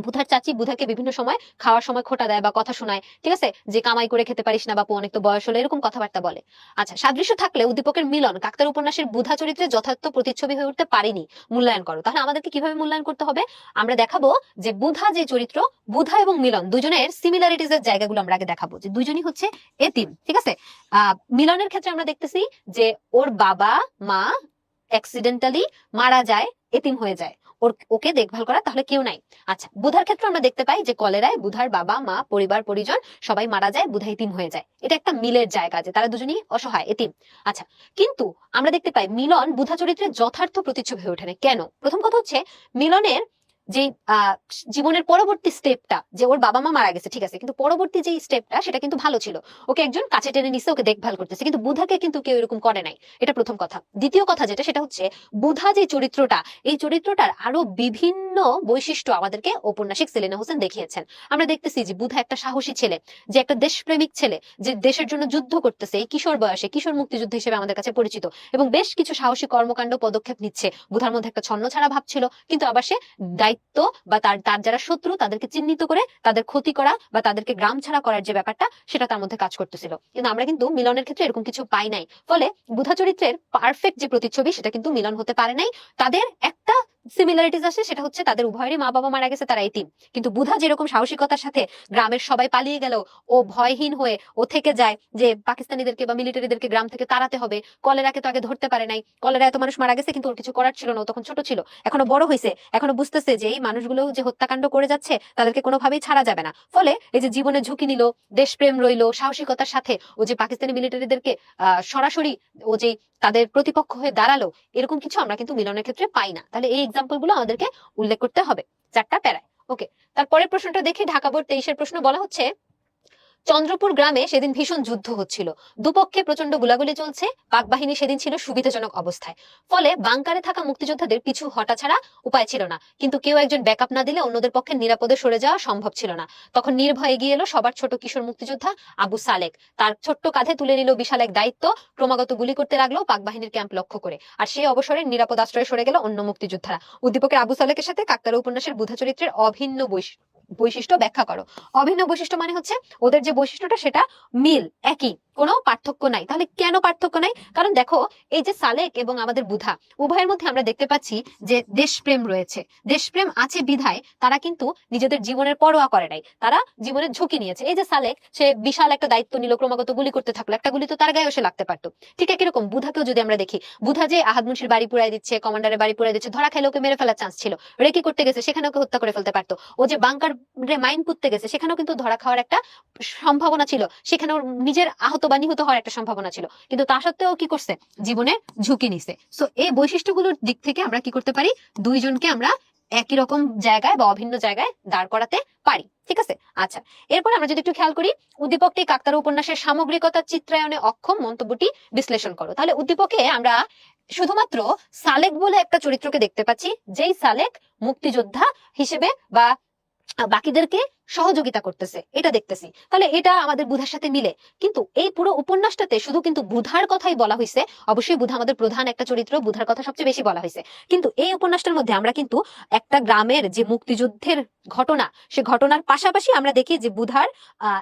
বুধার চাচি বুধাকে বিভিন্ন সময় খাওয়ার সময় খোটা দেয় বা কথা শোনায়, ঠিক আছে, যে কামাই করে খেতে পারিস না বাপু, অনেক তো বয়স হলো, এরকম কথাবার্তা বলে। আচ্ছা, সাদৃশ্য থাকলে উদ্দীপকের মিলন কাকতার উপন্যাসের বুধা চরিত্রে যথার্থ প্রতিচ্ছবি হয়ে উঠতে পারেনি, মূল্যায়ন করো। তাহলে আমাদেরকে কিভাবে মূল্যায়ন করতে হবে? আমরা দেখাবো যে বুধা যে চরিত্র, বুধা এবং মিলন দুজনের সিমিলারিটিজ এর জায়গাগুলো আমরা আগে দেখাবো, যে দুজনই হচ্ছে এতিম, ঠিক আছে। মিলনের ক্ষেত্রে আমরা দেখতেছি যে ওর বাবা মা অ্যাক্সিডেন্টালি মারা যায়, এতিম হয়ে যায়, ওকে দেখভাল করা তাহলে কেউ নাই। আচ্ছা, বুধার ক্ষেত্রে আমরা দেখতে পাই যে কলেরায় বুধার বাবা মা পরিবার পরিজন সবাই মারা যায়, বুধা এতিম হয়ে যায়। এটা একটা মিলের জায়গা, যে তারা দুজনই অসহায়, এতিম। আচ্ছা, কিন্তু আমরা দেখতে পাই মিলন বুধা চরিত্রের যথার্থ প্রতিচ্ছবি হয়ে ওঠে না। কেন? প্রথম কথা হচ্ছে, মিলনের যে জীবনের পরবর্তী স্টেপটা, যে ওর বাবা মা মারা গেছে, ঠিক আছে, কিন্তু পরবর্তী যে স্টেপটা সেটা কিন্তু ভালো ছিল। ওকে একজন কাছে টেনে নিচ্ছে, ওকে দেখভাল করতেছে, কিন্তু বুধাকে কিন্তু কেউ এরকম করে নাই। এটা প্রথম কথা। দ্বিতীয় কথা যেটা, সেটা হচ্ছে বুধা যে চরিত্রটা, এই চরিত্রটার আরো বিভিন্ন বৈশিষ্ট্য আমাদেরকে ঔপন্যাসিক সেলিনা হোসেন দেখিয়েছেন। আমরা দেখতেছি যে বুধা একটা সাহসী ছেলে, যে একটা দেশপ্রেমিক ছেলে, যে দেশের জন্য যুদ্ধ করতেছে, এই কিশোর বয়সে কিশোর মুক্তিযুদ্ধ হিসেবে আমাদের কাছে পরিচিত, এবং বেশ কিছু সাহসী কর্মকাণ্ড পদক্ষেপ নিচ্ছে। বুধার মধ্যে একটা ছন্ন ছাড়া ভাব ছিল, কিন্তু আবার সে দায়িত্ব বা তার তার যারা শত্রু তাদেরকে চিহ্নিত করে তাদের ক্ষতি করা বা তাদেরকে গ্রাম ছাড়া করার যে ব্যাপারটা, সেটা তার মধ্যে কাজ করতেছিল। কিন্তু আমরা কিন্তু মিলনের ক্ষেত্রে এরকম কিছু পাই নাই। ফলে বুধা চরিত্রের পারফেক্ট যে প্রতিচ্ছবি, সেটা কিন্তু মিলন হতে পারে নাই। তাদের একটা সিমিলারিটিস আছে, সেটা হচ্ছে তাদের উভয়েরই মা বাবা মারা গেছে, তারা এতিম। কিন্তু বুধা যেরকম সাহসিকতার সাথে গ্রামের সবাই পালিয়ে গেল, ও ভয়হীন হয়ে ও থেকে যায় যে পাকিস্তানিদেরকে বা মিলিটারিদেরকে গ্রাম থেকে তাড়াতে হবে। কলেরাকে তো আগে ধরতে পারে নাই, কলেরা এত মানুষ মারা গেছে, কিন্তু ওর কিছু করার ছিল না, ও তখন ছোট ছিল। এখনো বড় হয়েছে, এখনো বুঝতেছে যে এই মানুষগুলো যে হত্যাকাণ্ড করে যাচ্ছে, তাদেরকে কোনোভাবেই ছাড়া যাবে না। ফলে এই যে জীবনে ঝুঁকি নিল, দেশপ্রেম রইলো, সাহসিকতার সাথে ও যে পাকিস্তানি মিলিটারিদেরকে সরাসরি ও যে তাদের প্রতিপক্ষ হয়ে দাঁড়ালো, এরকম কিছু আমরা কিন্তু মিলনের ক্ষেত্রে পাই না। তাহলে এই এক্সাম্পল গুলো আমাদেরকে উল্লেখ করতে হবে 4টা প্যারায়। ওকে, তারপরের প্রশ্নটা দেখি, ঢাকা বোর্ড 23-এর প্রশ্ন। বলা হচ্ছে, চন্দ্রপুর গ্রামে সেদিন ভীষণ যুদ্ধ হচ্ছিল, দুপক্ষে প্রচন্ড গোলাগুলি চলছে, পাক বাহিনী সেদিন ছিল সুবিধাজনক অবস্থায়। ফলে বাংকারে থাকা মুক্তিযোদ্ধাদের পিছু হটা ছাড়া উপায় ছিল না, কিন্তু কেউ একজন ব্যাকআপ না দিলে অন্যদের পক্ষে নিরাপদে সরে যাওয়া সম্ভব ছিল না। তখন নির্ভয়ে এগিয়ে এলো সবার ছোট কিশোর মুক্তিযোদ্ধা আবু সালেক। তার ছোট্ট কাঁধে তুলে নিল বিশাল এক দায়িত্ব, ক্রমাগত গুলি করতে লাগলো পাক বাহিনীর ক্যাম্প লক্ষ্য করে। আর সেই অবসরে নিরাপদ আশ্রয়ে সরে গেল অন্য মুক্তিযোদ্ধারা। উদ্দীপকের আবু সালেকের সাথে কাকতারা উপন্যাসের বুধা চরিত্রের অভিন্ন বৈশিষ্ট্য ব্যাখ্যা করো। অভিন্ন বৈশিষ্ট্য মানে হচ্ছে ওদের যে বৈশিষ্ট্যটা সেটা মিল, একই, কোনো পার্থক্য নাই। তাহলে কেন পার্থক্য নাই? কারণ দেখো, এই যে সালেক এবং আমাদের বুধা, উভয়ের মধ্যে আমরা দেখতে পাচ্ছি যে দেশপ্রেম রয়েছে। দেশপ্রেম আছে বিধায় তারা কিন্তু নিজেদের জীবনের পরোয়া করে নাই, তারা জীবনের ঝুঁকি নিয়েছে। এই যে সালেক, সে বিশাল একটা দায়িত্ব নিল, ক্রমাগত গুলি করতে থাকলো, একটা গুলি তো তার গায়ে এসে লাগতে পারতো। ঠিক একই রকম বুধাকেও যদি আমরা দেখি, বুধা যে আহাদ মুন্সির বাড়ি পুড়াই দিচ্ছে, কমান্ডারের বাড়ি পুড়াই দিচ্ছে, ধরা খেলে ওকে মেরে ফেলার চান্স ছিল, রেকি করতে গেছে সেখানে ওকে হত্যা করে ফেলতে পারতো। ও যে বাংকার মাইন পুঁততে গেছে সেখানেও কিন্তু ধরা খাওয়ার একটা সম্ভাবনা ছিল, সেখানে ওর নিজের আহত বা নিহত হওয়ার একটা সম্ভাবনা ছিল, কিন্তু তা সত্ত্বেও কি করছে, জীবনের ঝুঁকি নিছে। সো এই বৈশিষ্ট্যগুলোর দিক থেকে আমরা কি করতে পারি, দুইজনকে আমরা একই রকম জায়গায় বা অভিন্ন জায়গায় দাঁড় করাতে পারি। ঠিক আছে, আচ্ছা। এরপর আমরা যদি একটু খেয়াল করি, উদ্দীপকটি কাকতারা উপন্যাসের সামগ্রিকতা চিত্রায়নে অক্ষম, মন্তব্যটি বিশ্লেষণ করো। তাহলে উদ্দীপকে আমরা শুধুমাত্র সালেক বলে একটা চরিত্রকে দেখতে পাচ্ছি, যেই সালেক মুক্তিযোদ্ধা হিসেবে বা বাকিদেরকে সহযোগিতা করতেছে, এটা দেখতেছি। তাহলে এটা আমাদের বুধার সাথে মিলে। কিন্তু এই পুরো উপন্যাসটাতে শুধু কিন্তু বুধার কথাই বলা হয়েছে। অবশ্যই বুধা আমাদের প্রধান একটা চরিত্র, বুধার কথা সবচেয়ে বেশি বলা হয়েছে, কিন্তু এই উপন্যাসটার মধ্যে আমরা কিন্তু একটা গ্রামের যে মুক্তিযুদ্ধের ঘটনা, সে ঘটনার পাশাপাশি আমরা দেখি যে বুধার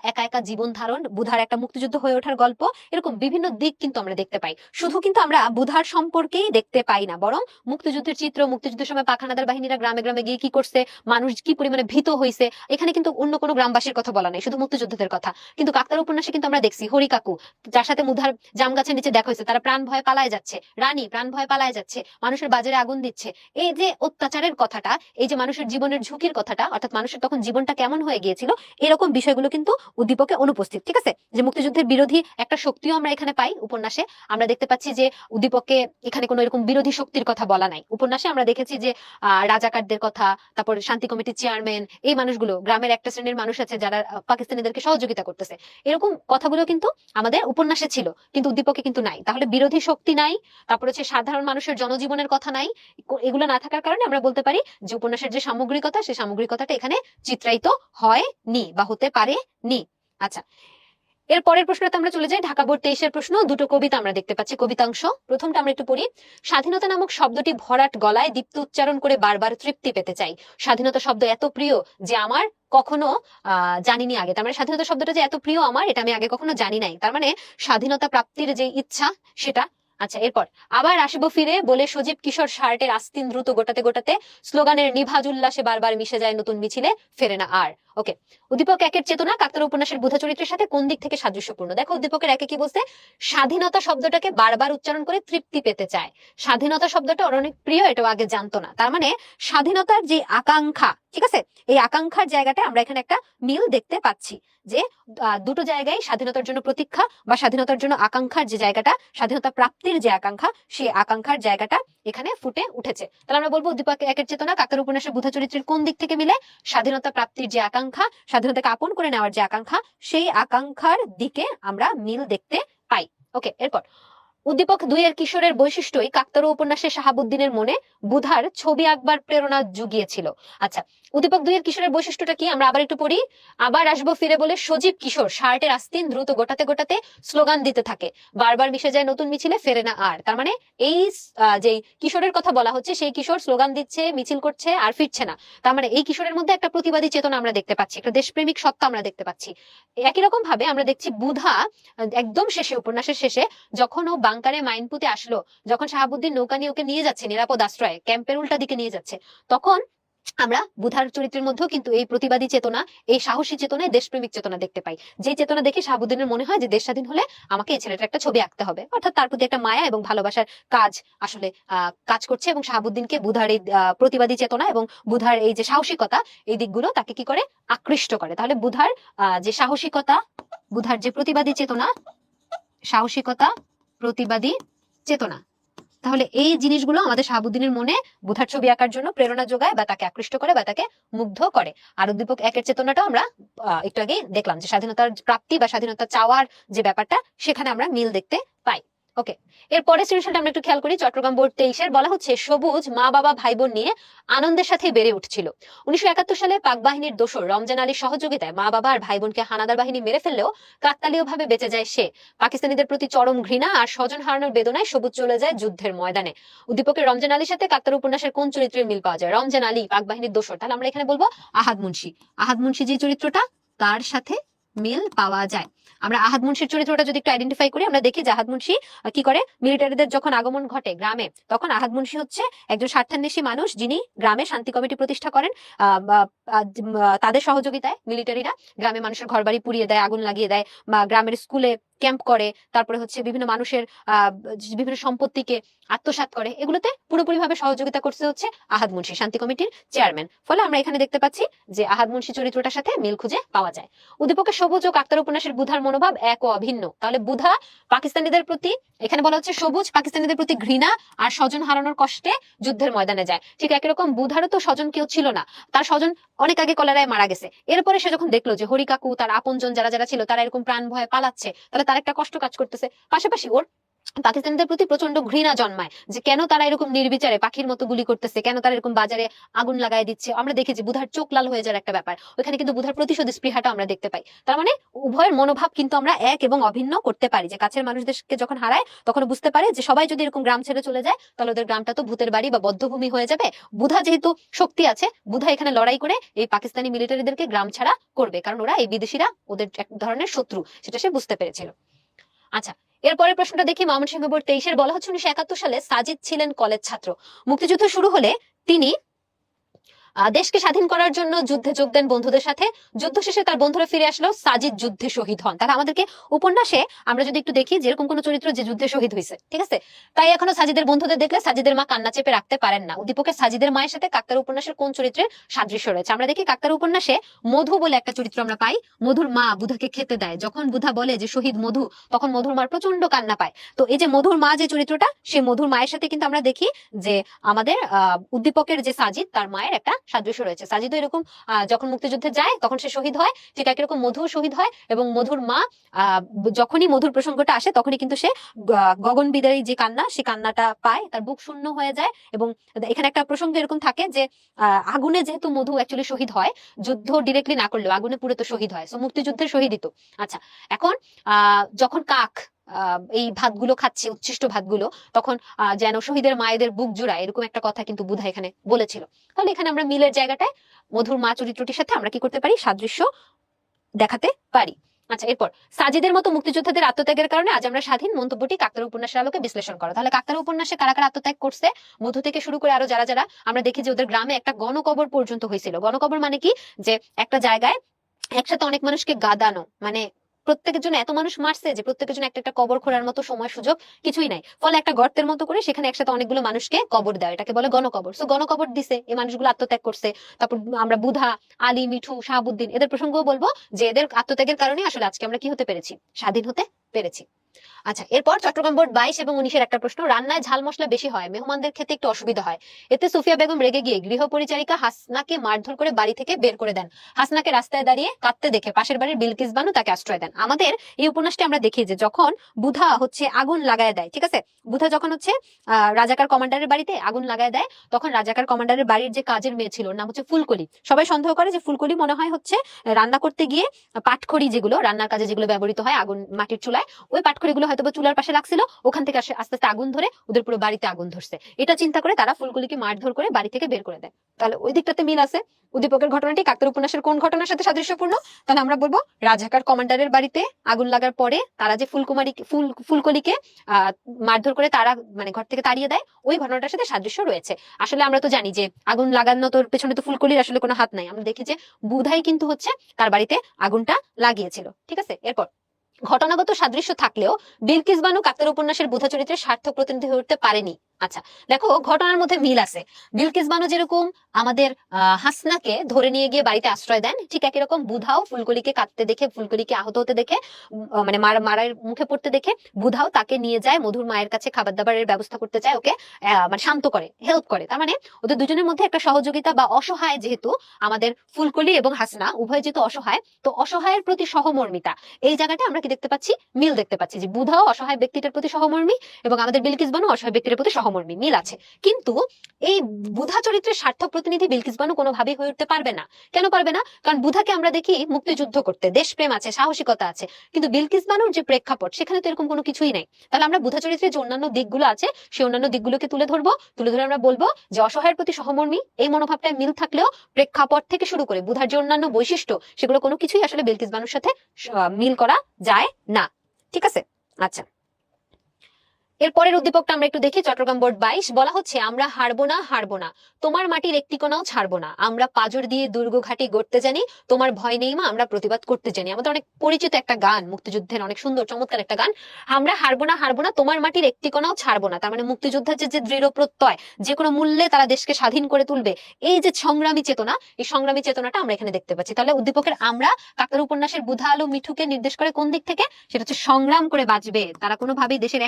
একা একা জীবন ধারণ, বুধার একটা মুক্তিযুদ্ধ হয়ে ওঠার গল্প, এরকম বিভিন্ন দিক কিন্তু আমরা দেখতে পাই। শুধু কিন্তু আমরা বুধার সম্পর্কেই দেখতে পাই না, বরং মুক্তিযুদ্ধের চিত্র, মুক্তিযুদ্ধের সময় পাক হানাদার বাহিনীরা গ্রামে গ্রামে গিয়ে কি করছে, মানুষ কি পরিমাণে ভীত হয়েছে, এখানে কিন্তু অন্য কোনো গ্রামবাসীর কথা বলা নাই, শুধু মুক্তিযোদ্ধাদের কথা। কিন্তু কাকতারা উপন্যাসে কিন্তু আমরা দেখছি হরি কাকু, যার সাথে মুধার জাম গাছের নিচে দেখা হয়েছে, তারা প্রাণ ভয়ে পালায় যাচ্ছে, রানী প্রাণ ভয়ে পালায় যাচ্ছে, মানুষের বাজারে আগুন দিচ্ছে। এই যে অত্যাচারের কথাটা, এই যে মানুষের জীবনের ঝুঁকির কথাটা, অর্থাৎ মানুষের তখন জীবনটা কেমন হয়ে গিয়েছিল, এরকম বিষয়গুলো কিন্তু উদ্দীপকে অনুপস্থিত। ঠিক আছে, যে মুক্তিযুদ্ধের বিরোধী একটা শক্তিও আমরা এখানে পাই উপন্যাসে। আমরা দেখতে পাচ্ছি যে উদ্দীপকে এখানে কোনো এরকম বিরোধী শক্তির কথা বলা নাই। উপন্যাসে আমরা দেখেছি যে রাজাকারদের কথা, তারপর শান্তি কমিটির চেয়ারম্যান, এই মানুষগুলো, গ্রামের একটা শ্রেণীর মানুষ আছে যারা পাকিস্তানিদেরকে সহযোগিতা করতেছে, এরকম কথাগুলো কিন্তু আমাদের উপন্যাসে ছিল, কিন্তু উদ্দীপকে কিন্তু নাই। তাহলে বিরোধী শক্তি নাই, তারপর হচ্ছে সাধারণ মানুষের জনজীবনের কথা নাই। এগুলো না থাকার কারণে আমরা বলতে পারি যে উপন্যাসের যে সামগ্রিকতা, সেই সামগ্রিকতাটা এখানে চিত্রায়িত হয়নি বা হতে পারেনি। আচ্ছা, এর পরের প্রশ্নটা আমরা চলে যাই, ঢাকা বোর্ড 23-এর প্রশ্ন। দুটো কবিতা আমরা দেখতে পাচ্ছি, কবিতাংশ। প্রথমটা আমরা একটু পড়ি। স্বাধীনতা নামক শব্দটি ভরাট গলায় দীপ্ত উচ্চারণ করে বারবার তৃপ্তি পেতে চাই। স্বাধীনতা শব্দ এত প্রিয় যে আমার কখনো জানিনি আগে। তার মানে স্বাধীনতা শব্দটা যে এত প্রিয় আমার, এটা আমি আগে কখনো জানি নাই। তার মানে স্বাধীনতা প্রাপ্তির যে ইচ্ছা সেটা। আচ্ছা, এরপর আবার আসবো ফিরে বলে সজীব কিশোর শার্টের আস্তিন দ্রুত গোটাতে গোটাতে, স্লোগানের নিভাজ উল্লাসে বারবার মিশে যায় নতুন মিছিলে, ফেরে না আর। ওকে, উদ্দীপক একের চেতনা কাকতারা উপন্যাসের বুধা চরিত্রের সাথে কোন দিক থেকে সাদৃশ্যপূর্ণ? দেখো, উদ্দীপকের একে কি বলছে, স্বাধীনতা শব্দটাকে বারবার উচ্চারণ করে তৃপ্তি পেতে চায়। স্বাধীনতা শব্দটা ওর অনেক প্রিয়, এটাও আগে জানতো না। তার মানে স্বাধীনতার যে আকাঙ্ক্ষা, ঠিক আছে, এই আকাঙ্ক্ষার জায়গাটা আমরা এখানে একটা মিল দেখতে পাচ্ছি, যে দুটো জায়গায় স্বাধীনতার জন্য প্রতীক্ষা বা স্বাধীনতার জন্য আকাঙ্ক্ষার যে জায়গাটা, স্বাধীনতা প্রাপ্তির যে আকাঙ্ক্ষা, সেই আকাঙ্ক্ষার জায়গাটা এখানে ফুটে উঠেছে। তাহলে আমরা বলবো উদ্দীপক একের চেতনা কাকতারা উপন্যাসের বুধা চরিত্রের কোন দিক থেকে মিলে? স্বাধীনতা প্রাপ্তির যে আকাঙ্ক্ষা, স্বাধীনতাকে আপন করে নেওয়ার যে আকাঙ্ক্ষা, সেই আকাঙ্ক্ষার দিকে আমরা মিল দেখতে পাই। ওকে, এরপর উদ্দীপক 2-এর কিশোরের বৈশিষ্ট্যই কাকতারা উপন্যাসের শাহাবুদ্দিনের মনে বুধার ছবি আঁকবার প্রেরণা জুগিয়েছিল। আচ্ছা, উদ্দীপক 2-এর কিশোরের বৈশিষ্ট্যটা কি? আমরা আবার একটু পড়ি। আবার আসবো ফিরে বলে সজীব কিশোর শার্টের আস্তিন দ্রুত গোটাতে গোটাতে স্লোগান দিতে থাকে, বারবার মিশে যায় নতুন মিছিলে, ফেরে না আর। তার মানে এই যে কিশোরের কথা বলা হচ্ছে, সেই কিশোর স্লোগান দিচ্ছে, মিছিল করছে, আর ফিরছে না। তার মানে এই কিশোরের মধ্যে একটা প্রতিবাদী চেতনা আমরা দেখতে পাচ্ছি, একটা দেশপ্রেমিক সত্তা আমরা দেখতে পাচ্ছি। একই রকম ভাবে আমরা দেখছি বুধা একদম শেষে, উপন্যাসের শেষে, যখন ও বাংকারে মাইন পুঁতে আসলো, যখন শাহাবুদ্দিন নৌকা নিয়ে ওকে নিয়ে যাচ্ছে নিরাপদ আশ্রয়ে, ক্যাম্পের উল্টা দিকে নিয়ে যাচ্ছে, তখন আমরা বুধার চরিত্রের মধ্যেও কিন্তু এই প্রতিবাদী চেতনা, এই সাহসী চেতনা, দেশপ্রেমিক চেতনা দেখতে পাই। যে চেতনা দেখে শাহাবুদ্দিনের মনে হয় যে দেশ স্বাধীন হলে আমাকে এই ছেলেটার একটা ছবি আঁকতে হবে, অর্থাৎ তার প্রতি একটা মায়া এবং ভালোবাসার কাজ আসলে কাজ করছে, এবং শাহাবুদ্দিনকে বুধার এই প্রতিবাদী চেতনা এবং বুধার এই যে সাহসিকতা, এই দিকগুলো তাকে কি করে আকৃষ্ট করে। তাহলে বুধার যে সাহসিকতা, বুধার যে প্রতিবাদী চেতনা, সাহসিকতা, প্রতিবাদী চেতনা, তাহলে এই জিনিসগুলো আমাদের শাহাবুদ্দিনের মনে বুধার ছবি আঁকার জন্য প্রেরণা যোগায় বা তাকে আকৃষ্ট করে বা তাকে মুগ্ধ করে। আর উদ্দীপক একের চেতনাটাও আমরা একটু আগে দেখলাম যে স্বাধীনতার প্রাপ্তি বা স্বাধীনতা চাওয়ার যে ব্যাপারটা সেখানে আমরা মিল দেখতে পাই। ওকে, এরপরে সৃজনশীলটা আমরা একটু খেয়াল করি। চট্টগ্রাম বোর্ড 23-এর বলা হচ্ছে সবুজ মা বাবা ভাই বোন নিয়ে আনন্দের সাথে বেড়ে উঠছিল। 1971 সালে পাক বাহিনীর দোসর রমজান আলীর সহযোগিতায় মা বাবা আর ভাই বোনকে হানাদার বাহিনী মেরে ফেললেও কাকতালীয়ভাবে বেঁচে যায় সে। পাকিস্তানিদের প্রতি চরম ঘৃণা আর স্বজন হারানোর বেদনায় সবুজ চলে যায় যুদ্ধের ময়দানে। উদ্দীপকের রমজান আলীর সাথে কাকতার উপন্যাসের কোন চরিত্রের মিল পাওয়া যায়? রমজান আলী পাক বাহিনীর দোসর, তাহলে আমরা এখানে বলবো আহাদ মুন্সি। আহাদ মুন্সি যে চরিত্রটা, তার সাথে মিল পাওয়া যায়। আমরা আহাদ মুন্সির চরিত্রটা যদি একটু আইডেন্টিফাই করি, আমরা দেখি যে আহাদ মুন্সি কি করে, মিলিটারিদের যখন আগমন ঘটে গ্রামে, তখন আহাদ মুন্সি হচ্ছে একজন স্বার্থান্বেষী মানুষ, যিনি গ্রামে শান্তি কমিটি প্রতিষ্ঠা করেন। তাদের সহযোগিতায় মিলিটারিরা গ্রামে মানুষের ঘরবাড়ি পুড়িয়ে দেয়, আগুন লাগিয়ে দেয়, বা গ্রামের স্কুলে ক্যাম্প করে, তারপরে হচ্ছে বিভিন্ন মানুষের বিভিন্ন সম্পত্তিকে আত্মসাৎ করে। এগুলোতে পুরোপুরিভাবে সহযোগিতা করতে হচ্ছে আহাদ মুন্সি, শান্তি কমিটির চেয়ারম্যান। ফলে আমরা এখানে দেখতে পাচ্ছি যে আহাদ মুন্সি চরিত্রটার সাথে মিল খুঁজে পাওয়া যায়। উদ্দীপকের সবুজ ও কাকতার উপন্যাসের বুধার মনোভাব এক ও অভিন্ন। তাহলে বুধা পাকিস্তানিদের প্রতি, এখানে বলা হচ্ছে সবুজ পাকিস্তানিদের প্রতি ঘৃণা আর স্বজন হারানোর কষ্টে যুদ্ধের ময়দানে যায়। ঠিক একই রকম বুধারও তো স্বজন কেউ ছিল না, তার স্বজন অনেক আগে কলেরায় মারা গেছে। এরপরে সে যখন দেখলো যে হরি কাকু, তার আপনজন যারা যারা ছিল, তারা এরকম প্রাণ ভয়ে পালাচ্ছে, তাহলে তার একটা কষ্ট কাজ করতেছে। পাশাপাশি ওর পাকিস্তানিদের প্রতি প্রচন্ড ঘৃণা জন্মায় যে কেন তারা এরকম নির্বিচারে পাখির মতো গুলি করতেছে, কেন তারা এরকম বাজারে আগুন লাগাই দিচ্ছে। আমরা দেখেছি বুধার চোখ লাল হয়ে যাওয়ার একটা ব্যাপার, ওখানে কিন্তু বুধার প্রতিশোধ স্পৃহাটা আমরা দেখতে পাই। তার মানে উভয়ের মনোভাব কিন্তু আমরা এক এবং অভিন্ন করতে পারি, যে কাছের মানুষদেরকে যখন হারায় তখন বুঝতে পারে যে সবাই যদি এরকম গ্রাম ছেড়ে চলে যায় তাহলে ওদের গ্রামটা তো ভূতের বাড়ি বা বদ্ধভূমি হয়ে যাবে। বুধা যেহেতু শক্তি আছে, বুধা এখানে লড়াই করে এই পাকিস্তানি মিলিটারিদেরকে গ্রাম ছাড়া করবে, কারণ ওরা এই বিদেশিরা ওদের এক ধরনের শত্রু, সেটা সে বুঝতে পেরেছিল। আচ্ছা, এরপরের প্রশ্নটা দেখি। ময়মনসিংহ বোর্ড 23-এর বলা হচ্ছে 1971 সালে সাজিদ ছিলেন কলেজ ছাত্র। মুক্তিযুদ্ধ শুরু হলে তিনি দেশকে স্বাধীন করার জন্য যুদ্ধে যোগ দেন বন্ধুদের সাথে। যুদ্ধ শেষে তার বন্ধুরা ফিরে আসলো, সাজিদ যুদ্ধে শহীদ হন। তাহলে আমাদেরকে উপন্যাসে আমরা যদি একটু দেখি যেরকম কোন চরিত্র যে যুদ্ধে শহীদ হয়েছে, ঠিক আছে, তাই এখনো সাজিদের বন্ধুদের দেখলে সাজিদের মা কান্না চেপে রাখতে পারেন না। উদ্দীপকের সাজিদের মায়ের সাথে কাকতার উপন্যাসের কোন চরিত্রের সাদৃশ্য রয়েছে? আমরা দেখি কাকতার উপন্যাসে মধু বলে একটা চরিত্র আমরা পাই। মধুর মা বুধাকে খেতে দেয়, যখন বুধা বলে যে শহীদ মধু, তখন মধুর মার প্রচন্ড কান্না পায়। তো এই যে মধুর মা যে চরিত্রটা, সেই মধুর মায়ের সাথে কিন্তু আমরা দেখি যে আমাদের উদ্দীপকের যে সাজিদ, তার মায়ের একটা সাদৃশ্য রয়েছে। সাজিদও এরকম যখন মুক্তিযুদ্ধে যায় তখন সে শহীদ হয়, ঠিক একই রকম মধুও শহীদ হয়। এবং মধুর মা যখনই মধুর প্রসঙ্গটা আসে তখনই কিন্তু সে গগন বিদারী যে কান্না, সে কান্নাটা পায়, তার বুক শূন্য হয়ে যায়। এবং এখানে একটা প্রসঙ্গ এরকম থাকে যে আগুনে যেহেতু মধু অ্যাকচুয়ালি শহীদ হয়, যুদ্ধ ডিরেক্টলি না করলেও আগুনে পুড়ে তো শহীদ হয়, সো মুক্তিযুদ্ধের শহীদই তো। আচ্ছা, এখন যখন কাক এই ভাতগুলো খাচ্ছে, উচ্ছিষ্ট ভাতগুলো, তখন যেন শহীদের মায়েদের বুক জুড়ায়, এরকম একটা কথা কিন্তু বুধা এখানে বলেছিল। তাহলে এখানে আমরা মিলের জায়গাটায় মধুর মা চরিত্রটির সাথে আমরা কি করতে পারি, সাদৃশ্য দেখাতে পারি। আচ্ছা, এরপর সাজিদের মতো মুক্তিযোদ্ধাদের আত্মত্যাগের কারণে আজ আমরা স্বাধীন, মন্তব্যটি কাকতার উপন্যাসের আলোকে বিশ্লেষণ করো। তাহলে কাকতার উপন্যাসে কারা কারা আত্মত্যাগ করছে, মধু থেকে শুরু করে আরো যারা যারা, আমরা দেখি যে ওদের গ্রামে একটা গণকবর পর্যন্ত হয়েছিল। গণকবর মানে কি, যে একটা জায়গায় একসাথে অনেক মানুষকে গাদানো, মানে প্রত্যেকের জন্য এত মানুষ মারছে যে প্রত্যেকের জন্য একটা একটা কবর খোঁড়ার মতো সময় সুযোগ কিছুই নাই। ফলে একটা গর্তের মতো করে সেখানে একসাথে অনেকগুলো মানুষকে কবর দেয়, এটাকে বলে গণকবর। সো গণকবর দিছে, এই মানুষগুলো আত্মত্যাগ করছে। তারপর আমরা বুধা, আলী, মিঠু, শাহাবুদ্দিন এদের প্রসঙ্গও বলবো, যে এদের আত্মত্যাগের কারণে আসলে আজকে আমরা কি হতে পেরেছি, স্বাধীন হতে পেরেছি। আচ্ছা, এরপর চট্টগ্রাম বোর্ড 22 এবং 19-এর একটা প্রশ্ন। রান্নায় ঝাল মশলা বেশি হয়, মেহমানদের খেতে একটু অসুবিধা হয়, এতে সুফিয়া বেগম রেগে গিয়ে গৃহ পরিচারিকা হাসনাকে মারধর করে বাড়ি থেকে বের করে দেন। হাসনাকে রাস্তায় দাঁড়িয়ে কাঁদতে দেখে পাশের বাড়ির বিলকিস বানু তাকে আশ্রয় দেন। আমাদের এই উপন্যাসটি আমরা দেখি যে যখন বুধা হচ্ছে আগুন লাগায় দেয়, ঠিক আছে, বুধা যখন হচ্ছে রাজাকার কমান্ডারের বাড়িতে আগুন লাগায় দেয়, তখন রাজাকার কমান্ডারের বাড়ির যে কাজের মেয়ে ছিল, নাম হচ্ছে ফুলকলি, সবাই সন্দেহ করে যে ফুলকলি মনে হয় হচ্ছে রান্না করতে গিয়ে পাটখড়ি, যেগুলো রান্নার কাজে যেগুলো ব্যবহৃত হয় আগুন মাটির চুলায়, ওই পাটখড়িগুলো হয়তো চুলার পাশে লাগছিল, ওখান থেকে আস্তে আস্তে আগুন ধরে ওদের পুরো বাড়িতে আগুন ধরছে। এটা চিন্তা করে তারা ফুলকলিকে মারধর করে বাড়ি থেকে বের করে দেয়। তাহলে ওই দিকটাতে মিল আছে। উদ্দীপকের ঘটনাটি কাকতার উপন্যাসের কোন ঘটনার সাথে সাদৃশ্যপূর্ণ? তাহলে আমরা বলবো রাজাকার কমান্ডারের বাড়িতে আগুন লাগার পরে তারা যে ফুলকলিকে মারধর করে তারা মানে ঘর থেকে তাড়িয়ে দেয়, ওই ঘটনাটার সাথে সাদৃশ্য রয়েছে। আসলে আমরা তো জানি যে আগুন লাগানো তোর পেছনে তো ফুলকলির আসলে কোনো হাত নাই, আমরা দেখি যে বুধাই কিন্তু হচ্ছে তার বাড়িতে আগুনটা লাগিয়েছিল, ঠিক আছে। এরপর ঘটনাগত সাদৃশ্য থাকলেও বিলকিস বানু কাকতার উপন্যাসের বুধা চরিত্রের সার্থক প্রতিনিধি হয়ে উঠতে পারেনি। আচ্ছা, দেখো ঘটনার মধ্যে মিল আছে। বিলকিস বানু যেরকম আমাদের হাসনাকে ধরে নিয়ে গিয়ে বাড়িতে আশ্রয় দেন, ঠিক একই রকম বুধাও ফুলকলিকে কাঁদতে দেখে, ফুলকলিকে আহত হতে দেখে, মানে মারার মুখে পড়তে দেখে বুধাও তাকে নিয়ে যায় মধুর মায়ের কাছে, খাবার দাবারের ব্যবস্থা করতে চায়, ওকে মানে শান্ত করে, হেল্প করে। তার মানে ওদের দুজনের মধ্যে একটা সহযোগিতা বা অসহায়, যেহেতু আমাদের ফুলকলি এবং হাসনা উভয় যেহেতু অসহায়, তো অসহায়ের প্রতি সহমর্মিতা, এই জায়গাটা আমরা কি দেখতে পাচ্ছি, মিল দেখতে পাচ্ছি, যে বুধাও অসহায় ব্যক্তিটার প্রতি সহমর্মী এবং আমাদের বিলকিস বানু অসহায় ব্যক্তির প্রতি সহমর্মী, মিল আছে। কিন্তু এই বুধা চরিত্রের সার্থক প্রতিনিধি বিলকিস বানু কোনোভাবেই হয়ে উঠতে পারবে না। কেন পারবে না? কারণ বুধাকে আমরা দেখি মুক্তিযুদ্ধ করতে, দেশপ্রেম আছে, সাহসিকতা আছে, কিন্তু বিলকিস বানুর যে প্রেক্ষাপট সেখানে তো এরকম কোনো কিছুই নাই। তাহলে আমরা বুধা চরিত্রের যে অন্যান্য দিকগুলো আছে সেই অন্যান্য দিকগুলোকে তুলে ধরবো, তুলে ধরে আমরা বলবো যে অসহায়ের প্রতি সহমর্মী, এই মনোভাবটা মিল থাকলেও প্রেক্ষাপট থেকে শুরু করে বুধার যে অন্যান্য বৈশিষ্ট্য সেগুলো কোনো কিছুই আসলে বিলকিস বানুর সাথে মিল করা যায় না। ঠিক আছে, আচ্ছা। এরপরের উদ্দীপকটা আমরা একটু দেখি। চট্টগ্রাম বোর্ড 22 বলা হচ্ছে, আমরা হারবো না, হারবো না, তোমার মাটির একটি কোনাও ছাড়বো না, আমরা পাজর দিয়ে দুর্গ ঘাটি গড়তে জানি, তোমার ভয় নেই মা, আমরা প্রতিবাদ করতে জানি। আমাদের অনেক পরিচিত একটা গান, মুক্তিযুদ্ধের অনেক সুন্দর চমৎকার একটা গান, আমরা হারবো না, হারবো না, তোমার মাটির একটি কোনাও ছাড়বো না। তার মানে মুক্তিযোদ্ধার যে দৃঢ় প্রত্যয়, যে কোনো মূল্যে তারা দেশকে স্বাধীন করে তুলবে, এই যে সংগ্রামী চেতনা, এই সংগ্রামী চেতনাটা আমরা এখানে দেখতে পাচ্ছি। তাহলে উদ্দীপকের আমরা কাকতারু উপন্যাসের বুধা আলো মিঠুকে নির্দেশ করে কোন দিক থেকে? সেটা হচ্ছে সংগ্রাম করে বাঁচবে, তারা কোনোভাবেই দেশের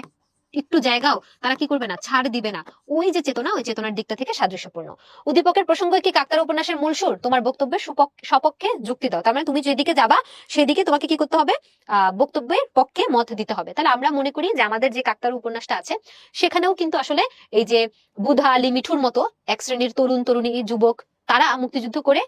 একটু জায়গাও তারা কি করবে না, ছাড় দিবে না, ওই যে চেতনা, ওই চেতনার দিকটা থেকে সাদৃশ্যপূর্ণ। উদ্দীপকের প্রসঙ্গ কি কাকতারু উপন্যাসের মূল সুর? তোমার বক্তব্যের সপক্ষে যুক্তি দাও। তার মানে তুমি যেদিকে যাবা সেদিকে তোমাকে কি করতে হবে, বক্তব্যের পক্ষে মত দিতে হবে। তাহলে আমরা মনে করি যে আমাদের যে কাকতারু উপন্যাসটা আছে সেখানেও কিন্তু আসলে এই যে বুধা আলী মিঠুর মতো এক শ্রেণীর তরুণ তরুণী যুবক, তারা মুক্তিযুদ্ধ করে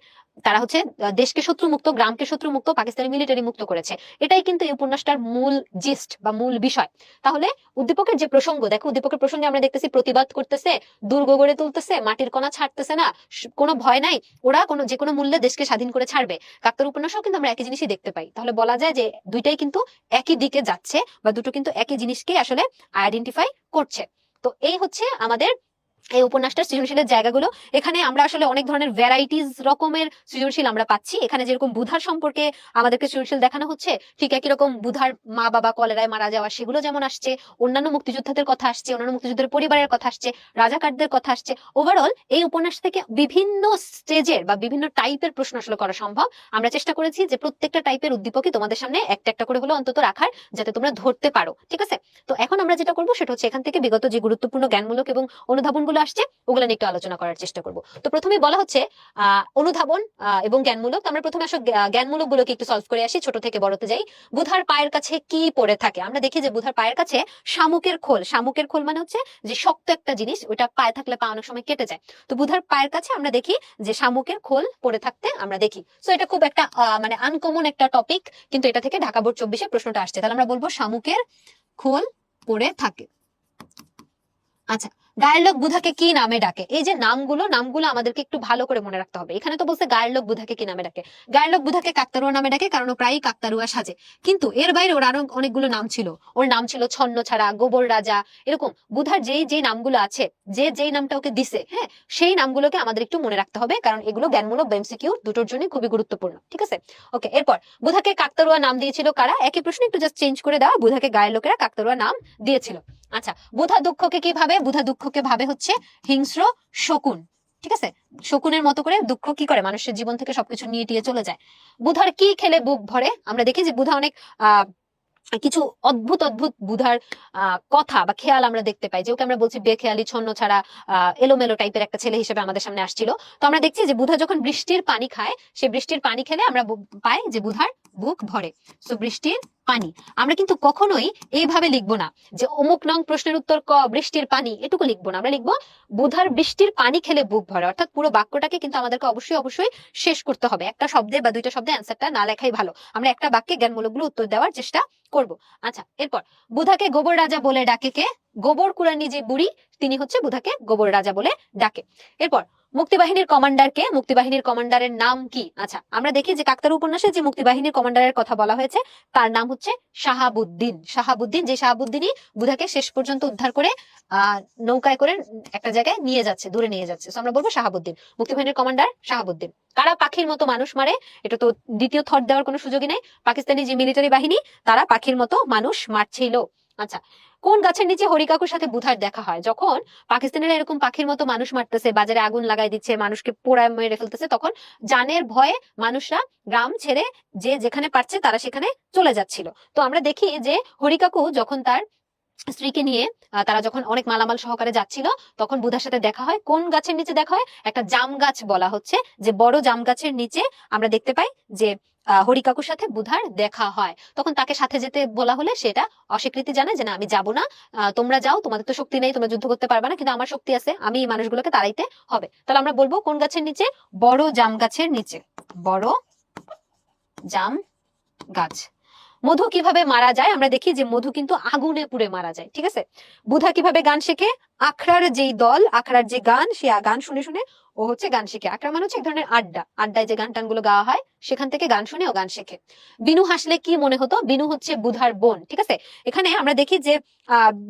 তারা হচ্ছে দেশকে শত্রু মুক্ত, গ্রামকে শত্রু মুক্ত, পাকিস্তানি মিলিটারি মুক্ত করেছে। এটাই কিন্তু এই উপন্যাসটার মূল জিস্ট বা মূল বিষয়। তাহলে উদ্দীপকের যে প্রসঙ্গ, দেখো উদ্দীপকের প্রসঙ্গে আমরা দেখতেছি প্রতিবাদ করতেছে, দুর্গ গড়ে তুলতেছে, মাটির কণা ছাড়তেছে না, কোনো ভয় নাই, ওরা যে কোনো মূল্যে দেশকে স্বাধীন করে ছাড়বে। কাকতারু উপন্যাসেও কিন্তু আমরা একই জিনিসই দেখতে পাই। তাহলে বলা যায় যে দুইটাই কিন্তু একই দিকে যাচ্ছে, বা দুটো কিন্তু একই জিনিসকে আসলে আইডেন্টিফাই করছে। তো এই হচ্ছে আমাদের এই উপন্যাসটার সৃজনশীলের জায়গাগুলো। এখানে আমরা আসলে অনেক ধরনের ভ্যারাইটিস রকমের সৃজনশীল আমরা পাচ্ছি। এখানে যেরকম বুধার সম্পর্কে আমাদেরকে সৃজনশীল দেখানো হচ্ছে, ঠিক একই রকম বুধার মা বাবা কলেরায় মারা যাওয়া সেগুলো যেমন আসছে, অন্যান্য মুক্তিযোদ্ধাদের কথা আসছে, অন্যান্য মুক্তিযুদ্ধের পরিবারের কথা আসছে, রাজাকারদের কথা আসছে। ওভারঅল এই উপন্যাস থেকে বিভিন্ন স্টেজের বা বিভিন্ন টাইপের প্রশ্ন আসলে করা সম্ভব। আমরা চেষ্টা করেছি যে প্রত্যেকটা টাইপের উদ্দীপকই তোমাদের সামনে একটা একটা করে হলো অন্তত রাখার, যাতে তোমরা ধরতে পারো। ঠিক আছে, তো এখন আমরা যেটা করবো সেটা হচ্ছে এখান থেকে বিগত যে গুরুত্বপূর্ণ জ্ঞানমূলক এবং অনুধাবনগুলো আসছে ওগুলো নিয়ে একটু আলোচনা করার চেষ্টা করব। তো প্রথমে বলা হচ্ছে অনুধাবন এবং জ্ঞানমূলক। আমরা প্রথমে আসলে জ্ঞানমূলক গুলোকে একটু সলভ করে আসি, ছোট থেকে বড়তে যাই। বুধার পায়ের কাছে কি পড়ে থাকে? আমরা দেখি যে বুধার পায়ের কাছে শামুকের খোল। শামুকের খোল মানে হচ্ছে যে শক্ত একটা জিনিস, ওটা পায়ে থাকলে পা অনেক সময় কেটে যায়। তো বুধার পায়ের কাছে আমরা দেখি যে শামুকের খোল পড়ে থাকতে আমরা দেখি। তো এটা খুব একটা মানে আনকমন একটা টপিক, কিন্তু এটা থেকে ঢাকা বোর্ড 24-এ প্রশ্নটা আসছে। তাহলে আমরা বলবো শামুকের খোল পড়ে থাকে। আচ্ছা, গায়ের লোক বুধাকে কি নামে ডাকে? এই যে নামগুলো আমাদেরকে একটু ভালো করে মনে রাখতে হবে। এখানে তো বলছে গায়ের লোক বুধাকে কি নামে ডাকে। গায়ের লোক বুধাকে কাকতারুয়া নামে ডাকে, কারণ ও প্রায়ই কাকতারুয়া সাজে। কিন্তু এর বাইরে ওর আরো অনেকগুলো নাম ছিল। ওর নাম ছিল ছন্ন ছাড়া, গোবর রাজা, এরকম বুধার যেই নামগুলো আছে, যেই নামটা ওকে দিছে, হ্যাঁ, সেই নামগুলোকে আমাদের একটু মনে রাখতে হবে, কারণ এগুলো জ্ঞানমূলক বা এমসিকিউ দুটোর জন্য খুবই গুরুত্বপূর্ণ। ঠিক আছে, ওকে। এরপর বুধাকে কাকতারুয়া নাম দিয়েছিল কারা? একই প্রশ্ন, একটু জাস্ট চেঞ্জ করে দেওয়া, বুধাকে গায়ের লোকেরা কাকতারুয়া নাম দিয়েছিল। আচ্ছা, বুধা দুঃখকে কি ভাবে? বুধা দুঃখকে ভাবে হচ্ছে হিংস্র শকুন। ঠিক আছে, শকুনের মতো করে দুঃখ কি করে, মানুষের জীবন থেকে সবকিছু নিয়ে টিয়ে চলে যায়। বুধার কি খেলে বুক ভরে? আমরা দেখি যে বুধা অনেক কিছু অদ্ভুত অদ্ভুত বুধার কথা বা খেয়াল আমরা দেখতে পাই, যে ওকে আমরা বলছি বেখেয়ালি, ছন্ন ছাড়া, এলোমেলো টাইপের একটা ছেলে হিসেবে আমাদের সামনে আসছিল। তো আমরা দেখছি যে বুধা যখন বৃষ্টির পানি খায়, সে বৃষ্টির পানি খেলে আমরা পাই যে বুধার বুক ভরে। তো বৃষ্টির পানি আমরা কিন্তু কখনোই এইভাবে লিখবো না যে অমুক নং প্রশ্নের উত্তর ক বৃষ্টির পানি, এটুকু লিখবো না। আমরা লিখবো বুধার বৃষ্টির পানি খেলে বুক ভরে। অর্থাৎ পুরো বাক্যটাকে কিন্তু আমাদেরকে অবশ্যই অবশ্যই শেষ করতে হবে। একটা শব্দে বা দুইটা শব্দে অ্যান্সারটা না লেখাই ভালো। আমরা একটা বাক্যে জ্ঞানমূলকগুলো উত্তর দেওয়ার চেষ্টা করব। আচ্ছা, এরপর বুধাকে গোবর রাজা বলে ডাকে কে? গোবর কুড়ানি যে বুড়ি, তিনি হচ্ছে বুধাকে গোবর রাজা বলে ডাকে। এরপর মুক্তিবাহিনীর কমান্ডার কে? মুক্তিবাহিনীর কমান্ডারের নাম কি? আচ্ছা, আমরা দেখি যে কাকতারু উপন্যাসে যে মুক্তিবাহিনীর কমান্ডারের কথা বলা হয়েছে তার নাম হচ্ছে শাহাবুদ্দিন। শাহাবুদ্দিন, যে শাহাবুদ্দিনই বুধাকে শেষ পর্যন্ত উদ্ধার করে নৌকায় করে একটা জায়গায় নিয়ে যাচ্ছে, দূরে নিয়ে যাচ্ছে। তো আমরা বলবো শাহাবুদ্দিন, মুক্তিবাহিনীর কমান্ডার শাহাবুদ্দিন। কারা পাখির মতো মানুষ মারে? এটা তো দ্বিতীয় থট দেওয়ার কোনো সুযোগই নাই। পাকিস্তানি যে মিলিটারি বাহিনী, তারা পাখির মতো মানুষ মারছিল। আচ্ছা, কোন গাছের নিচে হরিকাকুর সাথে বুধার দেখা হয়? যখন পাকিস্তানিরা এরকম পাখির মতো মানুষ মারতেছে, বাজারে আগুন লাগাই দিচ্ছে, মানুষকে পোড়ায় মেরে ফেলতেছে, তখন জানের ভয়ে মানুষরা গ্রাম ছেড়ে যে যেখানে পারছে তারা সেখানে চলে যাচ্ছিল। তো আমরা দেখি যে হরিকাকু যখন তার স্ত্রীকে নিয়ে তারা যখন অনেক মালামাল সহকারে যাচ্ছিল, তখন বুধার সাথে দেখা হয়। কোন গাছের নিচে দেখা হয়? একটা জাম গাছ বলা হচ্ছে, যে বড় জাম গাছের নিচে আমরা দেখতে পাই যে হরিকাকুর সাথে বুধার দেখা হয়। তখন তাকে সাথে যেতে বলা হলে সেটা অস্বীকৃতি জানায় যে না, আমি যাব না, তোমরা যাও, তোমাদের তো শক্তি নেই, তোমরা যুদ্ধ করতে পারবে না, কিন্তু আমার শক্তি আছে, আমি এই মানুষগুলোকে তাড়াইতে হবে। তাহলে আমরা বলবো কোন গাছের নিচে? বড় জাম গাছের নিচে, বড় জাম গাছ। মধু কিভাবে মারা যায়? আমরা দেখি যে মধু কিন্তু আগুনে পুড়ে মারা যায়। ঠিক আছে। বুধা কিভাবে গান শেখে? আখড়ার যেই দল, আখড়ার যে গান, সে গান শুনে শুনে ও হচ্ছে গান শেখে। আখড়া মানে হচ্ছে এক ধরনের আড্ডা, আড্ডায় যে গান টানগুলো গাওয়া হয় সেখান থেকে গান শুনে ও গান শেখে। বিনু হাসলে কি মনে হতো? বিনু হচ্ছে বুধার বোন। ঠিক আছে। এখানে আমরা দেখি যে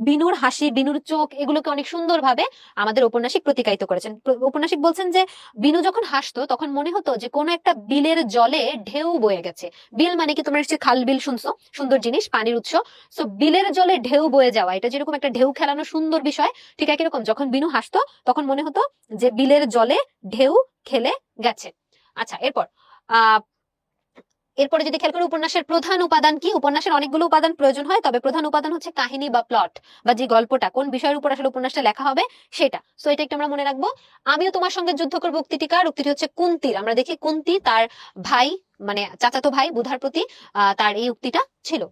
বিনুর হাসি, বিনুর চোখ, এগুলোকে অনেক সুন্দরভাবে আমাদের ঔপন্যাসিক প্রতিকায়িত করেছেন। ঔপন্যাসিক বলছেন যে বিনু যখন হাসতো তখন মনে হতো যে কোনো একটা বিলের জলে ঢেউ বয়ে গেছে। বিল মানে কি, তোমরা নিশ্চয়ই খাল বিল শুনছো, সুন্দর জিনিস, পানির উৎস। সো বিলের জলে ঢেউ বয়ে যাওয়া, এটা যেরকম একটা ঢেউ খেলানো সুন্দর বিষয়, ঠিক একই রকম যখন বিনু হাসতো তখন মনে হতো যে বিলের জলে ঢেউ খেলে গেছে। আচ্ছা, এরপরে যদি খেয়াল করি উপন্যাসের প্রধান উপাদান কি? উপন্যাসের অনেকগুলো উপাদান প্রয়োজন হয়, তবে প্রধান উপাদান হচ্ছে কাহিনী বা প্লট, বা যে গল্পটা কোন বিষয়ের উপর আসলে উপন্যাসটা লেখা হবে সেটা। সো এটা একটু আমরা মনে রাখবো। আমিও তোমার সঙ্গে যুদ্ধ করবো উক্তিটি কার? উক্তিটি হচ্ছে কুন্তির। আমরা দেখি কুন্তি তার ভাই, মানে চাচাতো ভাই বুধার প্রতি তার এই উক্তিটা ছিল।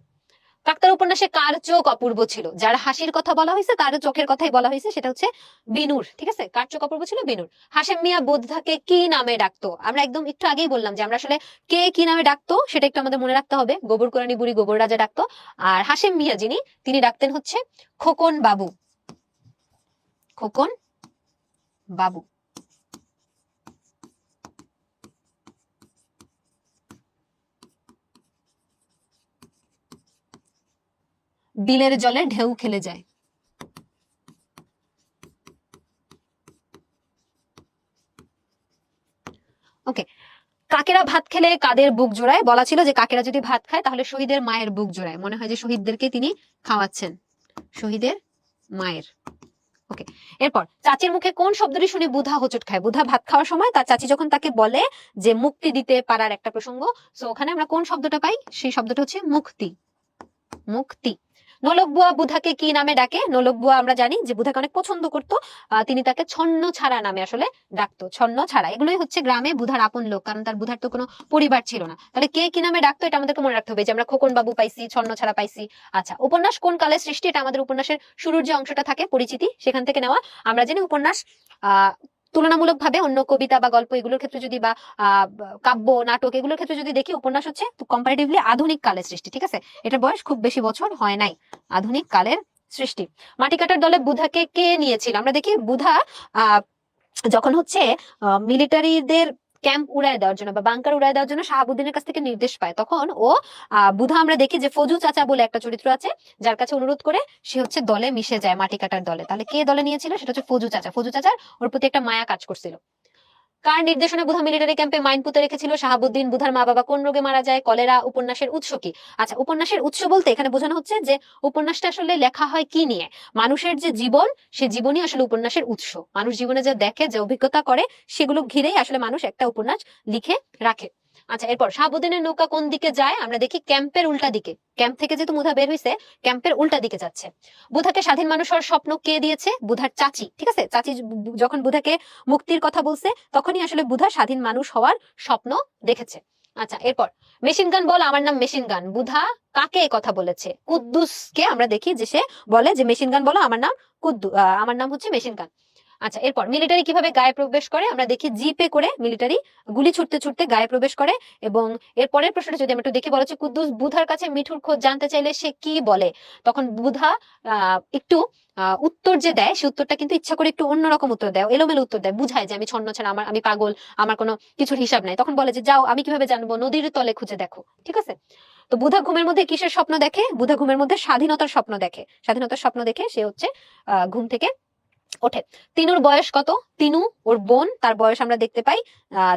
কাকতার উপন্যাসে কার চোখ অপূর্ব ছিল? যার হাসির কথা বলা হয়েছে তার চোখের কথাই বলা হয়েছে, সেটা হচ্ছে বিনুর। ঠিক আছে। কার চোখ অপূর্ব ছিল? বিনুর। হাশেম মিয়া বুধাকে কি নামে ডাকতো? আমরা একদম একটু আগেই বললাম যে আমরা আসলে কে কি নামে ডাকতো সেটা একটু আমাদের মনে রাখতে হবে। গোবর কোরআনী বুড়ি গোবর রাজা ডাকতো। আর হাশেম মিয়া যিনি, তিনি ডাকতেন হচ্ছে খোকন বাবু, খোকন বাবু। বিলের জলে ঢেউ খেলে যায়। ওকে। কাকেরা ভাত খেলে কাদের বুক জোড়ায়? বলা ছিল যে কাকেরা যদি ভাত খায় তাহলে শহীদের মায়ের বুক জোড়ায়। মনে হয় যে শহীদদেরকে তিনি খাওয়াচ্ছেন, শহীদের মায়ের। ওকে। এরপর চাচির মুখে কোন শব্দটি শুনে বুধা হোঁচট খায়? বুধা ভাত খাওয়ার সময় তার চাচি যখন তাকে বলে যে মুক্তি দিতে পারার একটা প্রসঙ্গ, সো ওখানে আমরা কোন শব্দটা পাই? সেই শব্দটা হচ্ছে মুক্তি, মুক্তি। নোলক বুয়া বুধাকে কি নামে ডাকে? নোলক বুয়া আমরা জানি যে বুধাকে অনেক পছন্দ করতো, তিনি তাকে ছন্ন ছাড়া নামে আসলে ডাকতো। ছন্ন ছাড়া, এগুলোই হচ্ছে গ্রামে বুধার আপন লোক, কারণ তার বুধার তো কোনো পরিবার ছিল না। তাহলে কে কি নামে ডাকতো এটা আমাদেরকে মনে রাখতে হবে, যে আমরা খোকন বাবু পাইছি, ছন্ন ছাড়া পাইছি। আচ্ছা, উপন্যাস কোন কালের সৃষ্টি? এটা আমাদের উপন্যাসের শুরুর যে অংশটা থাকে পরিচিতি, সেখান থেকে নেওয়া। আমরা জানি উপন্যাস তুলনামূলক ভাবে অন্য কবিতা বা গল্প এগুলোর ক্ষেত্রে যদি, বা কাব্য নাটক এগুলোর ক্ষেত্রে যদি দেখি, উপন্যাস হচ্ছে কম্পারেটিভলি আধুনিক কালের সৃষ্টি। ঠিক আছে। এটার বয়স খুব বেশি বছর হয় নাই, আধুনিক কালের সৃষ্টি। মাটি কাটার দলে বুধাকে কে নিয়েছিল? আমরা দেখি বুধা যখন হচ্ছে মিলিটারিদের ক্যাম্প উড়ায় দেওয়ার জন্য বা বাংকার উড়ায় দেওয়ার জন্য শাহাবুদ্দিনের কাছ থেকে নির্দেশ পায়, তখন ও বুধা আমরা দেখি যে ফজু চাচা বলে একটা চরিত্র আছে, যার কাছে অনুরোধ করে সে হচ্ছে দলে মিশে যায়, মাটি কাটার দলে। তাহলে কে দলে নিয়েছিল? সেটা হচ্ছে ফজু চাচা। ফজু চাচার ওর প্রতি একটা মায়া কাজ করছিল। কার নির্দেশনা বুধা মিলিটারি ক্যাম্পে মাইন পুঁতে রেখেছিল? শাহাবুদ্দিন। বুধার মা বাবা কোন রোগে মারা যায়? কলেরা। উপন্যাসের উৎস কি? আচ্ছা, উপন্যাসের উৎস বলতে এখানে বোঝানো হচ্ছে যে উপন্যাসটা আসলে লেখা হয় কি নিয়ে? মানুষের যে জীবন, সে জীবনই আসলে উপন্যাসের উৎস। মানুষ জীবনে যা দেখে, যে অভিজ্ঞতা করে, সেগুলো ঘিরেই আসলে মানুষ একটা উপন্যাস লিখে রাখে। আচ্ছা, এরপর শাহাবুদ্দিনের নৌকা কোন দিকে যায়? আমরা দেখি ক্যাম্পের উল্টা দিকে। ক্যাম্প থেকে যেহেতু বুধা বের হয়েছে, ক্যাম্পের উল্টা দিকে যাচ্ছে। বুধাকে স্বাধীন মানুষ হওয়ার স্বপ্ন কে দিয়েছে? বুধার চাচি। ঠিক আছে। চাচি যখন বুধাকে মুক্তির কথা বলছে, তখনই আসলে বুধা স্বাধীন মানুষ হওয়ার স্বপ্ন দেখেছে। আচ্ছা, এরপর মেশিন গান বল আমার নাম মেশিন গান। বুধা কাকে কথা বলেছে? কুদ্দুসকে আমরা দেখি যে সে বলে যে মেশিন গান বলো, আমার নাম আমার নাম হচ্ছে মেশিন গান। আচ্ছা, এরপর মিলিটারি কিভাবে গায়ে প্রবেশ করে? আমরা দেখি জিপে করে মিলিটারি গুলি ছুটতে ছুটতে গায়ে প্রবেশ করে। এবং এর পরের প্রশ্নটা যদি আমরা একটু দেখি, বলা হচ্ছে কুদ্দুস বুধার কাছে মিঠুর খোঁজ জানতে চাইলে সে কি বলে? তখন বুধা একটু উত্তর যে দেয়, সে উত্তরটা কিন্তু ইচ্ছা করে একটু অন্যরকম উত্তর দেয়, এলোমেলো উত্তর দেয়, বুঝায় যে আমি ছন্ন ছাড়া, আমি পাগল, আমার কোনো কিছুর হিসাব নাই। তখন বলে যে যাও, আমি কিভাবে জানবো, নদীর তলে খুঁজে দেখো। ঠিক আছে। তো বুধা ঘুমের মধ্যে কিসের স্বপ্ন দেখে? বুধা ঘুমের মধ্যে স্বাধীনতার স্বপ্ন দেখে। স্বাধীনতার স্বপ্ন দেখে সে হচ্ছে ঘুম থেকে ওঠে। তিনুর বয়স কত? তিনু ওর বোন, তার বয়স আমরা দেখতে পাই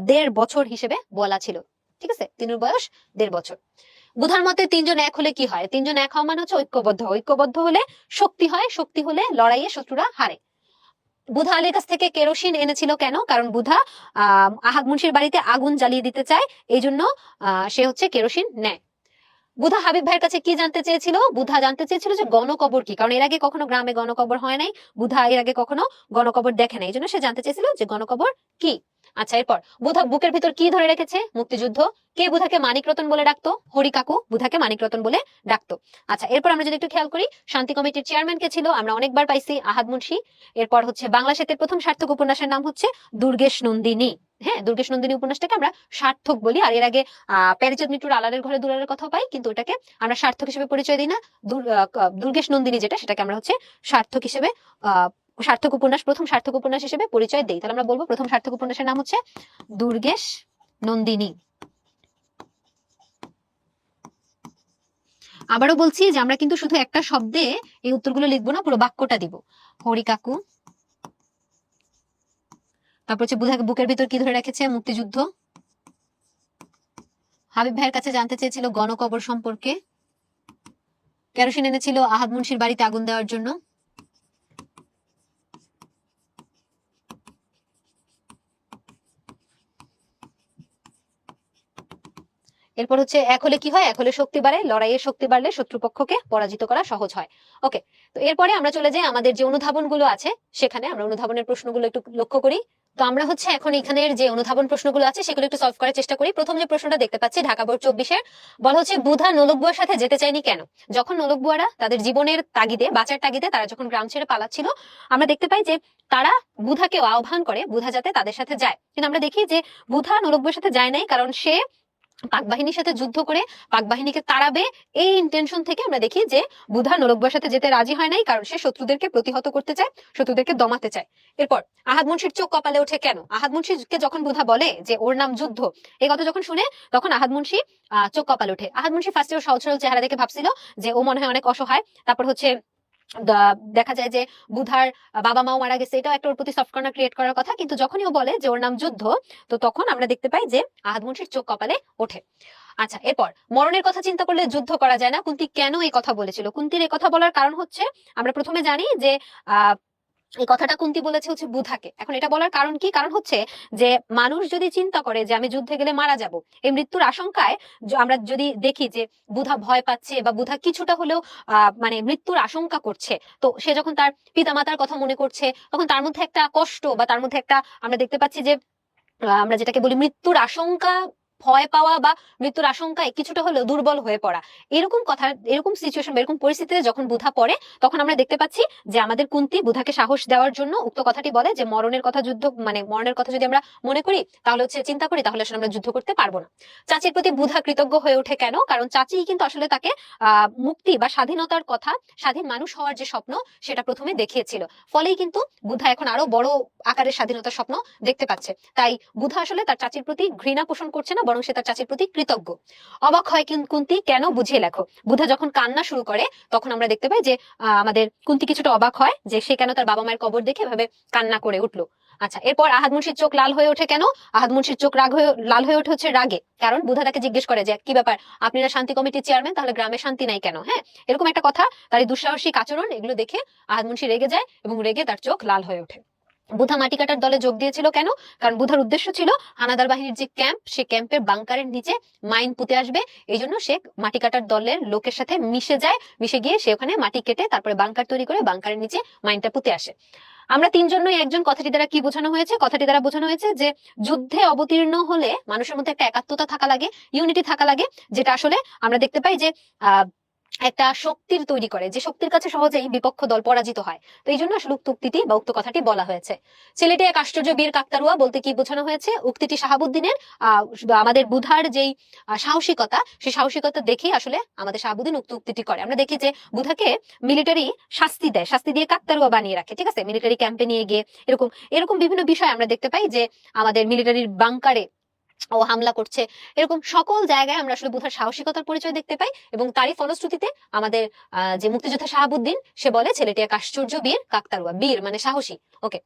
1.5 বছর হিসেবে বলা ছিল। ঠিক আছে। তিনুর বয়স 1.5 বছর। বুধার মতে তিনজন এক হলে কি হয়? তিনজন এক হওয়া মানে হচ্ছে ঐক্যবদ্ধ, ঐক্যবদ্ধ হলে শক্তি হয়, শক্তি হলে লড়াইয়ে শত্রুরা হারে। বুধা আলীর কাছ থেকে কেরোসিন এনেছিল কেন? কারণ বুধা আহাদ মুন্সির বাড়িতে আগুন জ্বালিয়ে দিতে চায়, এই জন্য সে হচ্ছে কেরোসিন নেয়। বুধা হাবিব ভাইয়ের কাছে কি জানতে চেয়েছিল? বুধা জানতে চেয়েছিল যে গণকবর কি, কারণ এর আগে কখনো গ্রামে গণকবর হয় নাই, বুধা এর আগে কখনো গণকবর দেখে নাই, এই জন্য সে জানতে চেয়েছিল যে গণকবর কি। আচ্ছা, এরপর বুধা বুকের ভিতর কি ধরে রেখেছে? মুক্তিযুদ্ধ। কে বুধাকে মানিক রতন বলে ডাকতো? হরি কাকু বুধাকে মানিক রতন বলে ডাকতো। আচ্ছা, এরপর আমরা যদি একটু খেয়াল করি, শান্তি কমিটির চেয়ারম্যান কে ছিল? আমরা অনেকবার পাইছি, আহাদ মুন্সি। এরপর হচ্ছে বাংলা সাহিত্যের প্রথম সার্থক উপন্যাসের নাম হচ্ছে দুর্গেশ নন্দিনী। হ্যাঁ, দুর্গেশ নন্দিনী উপন্যাসটাকে আমরা সার্থক বলি, আর এর আগে প্যারিচাঁদ মিত্রুর আলালের ঘরে দুলালের কথা পাই, কিন্তু ওটাকে আমরা সার্থক হিসেবে পরিচয় দিই না। দুর্গেশ নন্দিনী যেটা, সেটাকে আমরা হচ্ছে সার্থক হিসেবে সার্থক উপন্যাস, প্রথম সার্থক উপন্যাস হিসেবে পরিচয় দেই। তাহলে আমরা বলবো প্রথম সার্থক উপন্যাসের নাম হচ্ছে দুর্গেশ নন্দিনী। আবারও বলছি যে আমরা কিন্তু শুধু একটা শব্দে এই উত্তরগুলো লিখবো না, পুরো বাক্যটা দিব। হরি কাকু, তারপর হচ্ছে বুধাকে বুকের ভিতর কি ধরে রেখেছে? মুক্তিযুদ্ধ। হাবিব ভাইয়ের কাছে জানতে চেয়েছিল গণকবর সম্পর্কে। কেরোসিন এনেছিল আহাদ মুন্সির বাড়িতে আগুন দেওয়ার জন্য। এরপর হচ্ছে এক হলে কি হয়? এক হলে শক্তি বাড়ে, লড়াইয়ের শক্তি বাড়লে শত্রুপক্ষকে পরাজিত করা সহজ হয়। ওকে, তো এরপরে আমরা চলে যাই আমাদের যে অনুধাবন গুলো আছে সেখানে। আমরা অনুধাবনের প্রশ্নগুলো একটু লক্ষ্য করি। তো আমরা হচ্ছে এখন এখানের যে অনুধাবন প্রশ্নগুলো আছে সেগুলো একটু সলভ করার চেষ্টা করি। প্রথম যে প্রশ্নটা দেখতে পাচ্ছি ঢাকা বোর্ড 24-এর, বলা হচ্ছে বুধা নোলকবুয়ার সাথে যেতে চায়নি কেন? যখন নোলকবুয়ারা তাদের জীবনের তাগিদে, বাঁচার তাগিদে তারা যখন গ্রাম ছেড়ে পালাচ্ছিল, আমরা দেখতে পাই যে তারা বুধাকেও আহ্বান করে বুধা যাতে তাদের সাথে যায়, কিন্তু আমরা দেখি যে বুধা নোলকবুয়ার সাথে যায় নাই, কারণ সে পাক বাহিনীর সাথে যুদ্ধ করে পাক বাহিনীকে তাড়াবে, এই ইন্টেনশন থেকে আমরা দেখি যে বুধা নোলকবুয়ার সাথে যেতে রাজি হয় নাই, কারণ সে শত্রুদেরকে প্রতিহত করতে চায়, শত্রুদেরকে দমাতে চায়। এরপর আহাদ মুন্সির চোখ কপালে ওঠে কেন? আহাদ মুন্সিকে যখন বুধা বলে যে ওর নাম যুদ্ধ, এই কথা যখন শুনে তখন আহাদ মুন্সি চোখ কপালে ওঠে। আহাদ মুন্সি ফার্স্টে ওর সহজ সরল চেহারা দেখে ভাবছিল যে ও মনে হয় অনেক অসহায়। তারপর হচ্ছে দেখা যায় যে বুধার বাবা মাও মারা গেছে, এটাও একটা ওর প্রতি সফট কর্নার ক্রিয়েট করার কথা, কিন্তু যখনই ও বলে যে ওর নাম যুদ্ধ, তো তখন আমরা দেখতে পাই যে আহাদ মুন্সির চোখ কপালে ওঠে। আচ্ছা, এরপর মরণের কথা চিন্তা করলে যুদ্ধ করা যায় না, কুন্তী কেন এই কথা বলেছিল? কুন্তীর এই কথা বলার কারণ হচ্ছে, আমরা প্রথমে জানি যে এই কথাটা কুন্তী বলেছে হচ্ছে বুধাকে। এখন এটা বলার কারণ কি? কারণ হচ্ছে যে মানুষ যদি চিন্তা করে যে আমি যুদ্ধে গেলে মারা যাব, এই মৃত্যুর আশঙ্কায় আমরা যদি দেখি যে বুধা ভয় পাচ্ছে বা বুধা কিছুটা হলেও মানে মৃত্যুর আশঙ্কা করছে, তো সে যখন তার পিতামাতার কথা মনে করছে, তখন তার মধ্যে একটা কষ্ট বা তার মধ্যে একটা, আমরা দেখতে পাচ্ছি যে আমরা যেটাকে বলি মৃত্যুর আশঙ্কা, ভয় পাওয়া বা মৃত্যুর আশঙ্কায় কিছুটা হলেও দুর্বল হয়ে পড়া, এরকম কথা, এরকম সিচুয়েশন বা এরকম পরিস্থিতিতে যখন বুধা পড়ে, তখন আমরা দেখতে পাচ্ছি যে আমাদের কুন্তী বুধাকে সাহস দেওয়ার জন্য উক্ত কথাটি বলে যে মরণের কথা, যুদ্ধ মানে মরণের কথা যদি আমরা মনে করি, তাহলে হচ্ছে চিন্তা করি, তাহলে আসলে আমরা যুদ্ধ করতে পারবো না। চাচির প্রতি বুধা কৃতজ্ঞ হয়ে ওঠে কেন? কারণ চাচি কিন্তু আসলে তাকে মুক্তি বা স্বাধীনতার কথা, স্বাধীন মানুষ হওয়ার যে স্বপ্ন, সেটা প্রথমে দেখিয়েছিল, ফলেই কিন্তু বুধা এখন আরো বড় আকারের স্বাধীনতার স্বপ্ন দেখতে পাচ্ছে। তাই বুধা আসলে তার চাচির প্রতি ঘৃণা পোষণ করছে না, বরং সে তার চাচির প্রতি কৃতজ্ঞ। অবাক হয় কুন্তী কেন? বুঝিয়ে লেখো। বুধা যখন কান্না শুরু করে, তখন আমরা দেখতে পাই যে আমাদের কুন্তী কিছুটা অবাক হয় যে সে কেন তার বাবা মায়ের কবর দেখে এভাবে কান্না করে উঠলো। আচ্ছা, এরপর আহাদ মুন্সির চোখ লাল হয়ে ওঠে কেন? আহাদ মুন্সির চোখ লাল হয়ে ওঠে হচ্ছে রাগে, কারণ বুধা তাকে জিজ্ঞেস করে যে কি ব্যাপার, আপনারা শান্তি কমিটির চেয়ারম্যান, তাহলে গ্রামে শান্তি নাই কেন? হ্যাঁ, এরকম একটা কথা, তার এই দুঃসাহসিক আচরণ, এগুলো দেখে আহাদ মুন্সি রেগে যায় এবং রেগে তার চোখ লাল হয়ে ওঠে। বুধা মাটি কাটার দলে যোগ দিয়েছিল কেন? কারণ বুধার উদ্দেশ্য ছিল হানাদার বাহিনীর যে ক্যাম্প, সে ক্যাম্পের বাংকারের নিচে মাইন পুঁতে আসবে, এই জন্য সে মাটি কাটার দলের লোকের সাথে মিশে যায়, মিশে গিয়ে সে ওখানে মাটি কেটে তারপরে বাংকার তৈরি করে বাংকারের নিচে মাইনটা পুঁতে আসে। আমরা তিনজনই একজন, কথাটি দ্বারা কি বোঝানো হয়েছে? কথাটি দ্বারা বোঝানো হয়েছে যে যুদ্ধে অবতীর্ণ হলে মানুষের মধ্যে একটা একাত্মতা থাকা লাগে, ইউনিটি থাকা লাগে, যেটা আসলে আমরা দেখতে পাই যে একটা শক্তির তৈরি করে, যে শক্তির কাছে সহজেই বিপক্ষ দল পরাজিত হয়। তো এই জন্য আসলে উক্ত উক্তিটি বা উক্ত কথাটি বলা হয়েছে। ছেলেটি এক আশ্চর্য বীর কাকতারুয়া বলতে কি বোঝানো হয়েছে? উক্তিটি শাহাবুদ্দিনের আমাদের বুধার যেই সাহসিকতা, সেই সাহসিকতা দেখেই আসলে আমাদের শাহাবুদ্দিন উক্ত উক্তিটি করে। আমরা দেখি যে বুধাকে মিলিটারি শাস্তি দেয়, শাস্তি দিয়ে কাকতারুয়া বানিয়ে রাখে, ঠিক আছে, মিলিটারি ক্যাম্পে নিয়ে গিয়ে এরকম এরকম বিভিন্ন বিষয় আমরা দেখতে পাই যে আমাদের মিলিটারির বাংকারে ও হামলা করছে, এরকম সকল জায়গায় আমরা আসলে বুধার সাহসিকতার পরিচয় দেখতে পাই। এবং তারই ফলশ্রুতিতে আমাদের যে মুক্তিযোদ্ধা শাহাবুদ্দিন, সে বলে ছেলেটি এক আশ্চর্য বীর কাকতারুয়া, বীর মানে সাহসী। ওকে,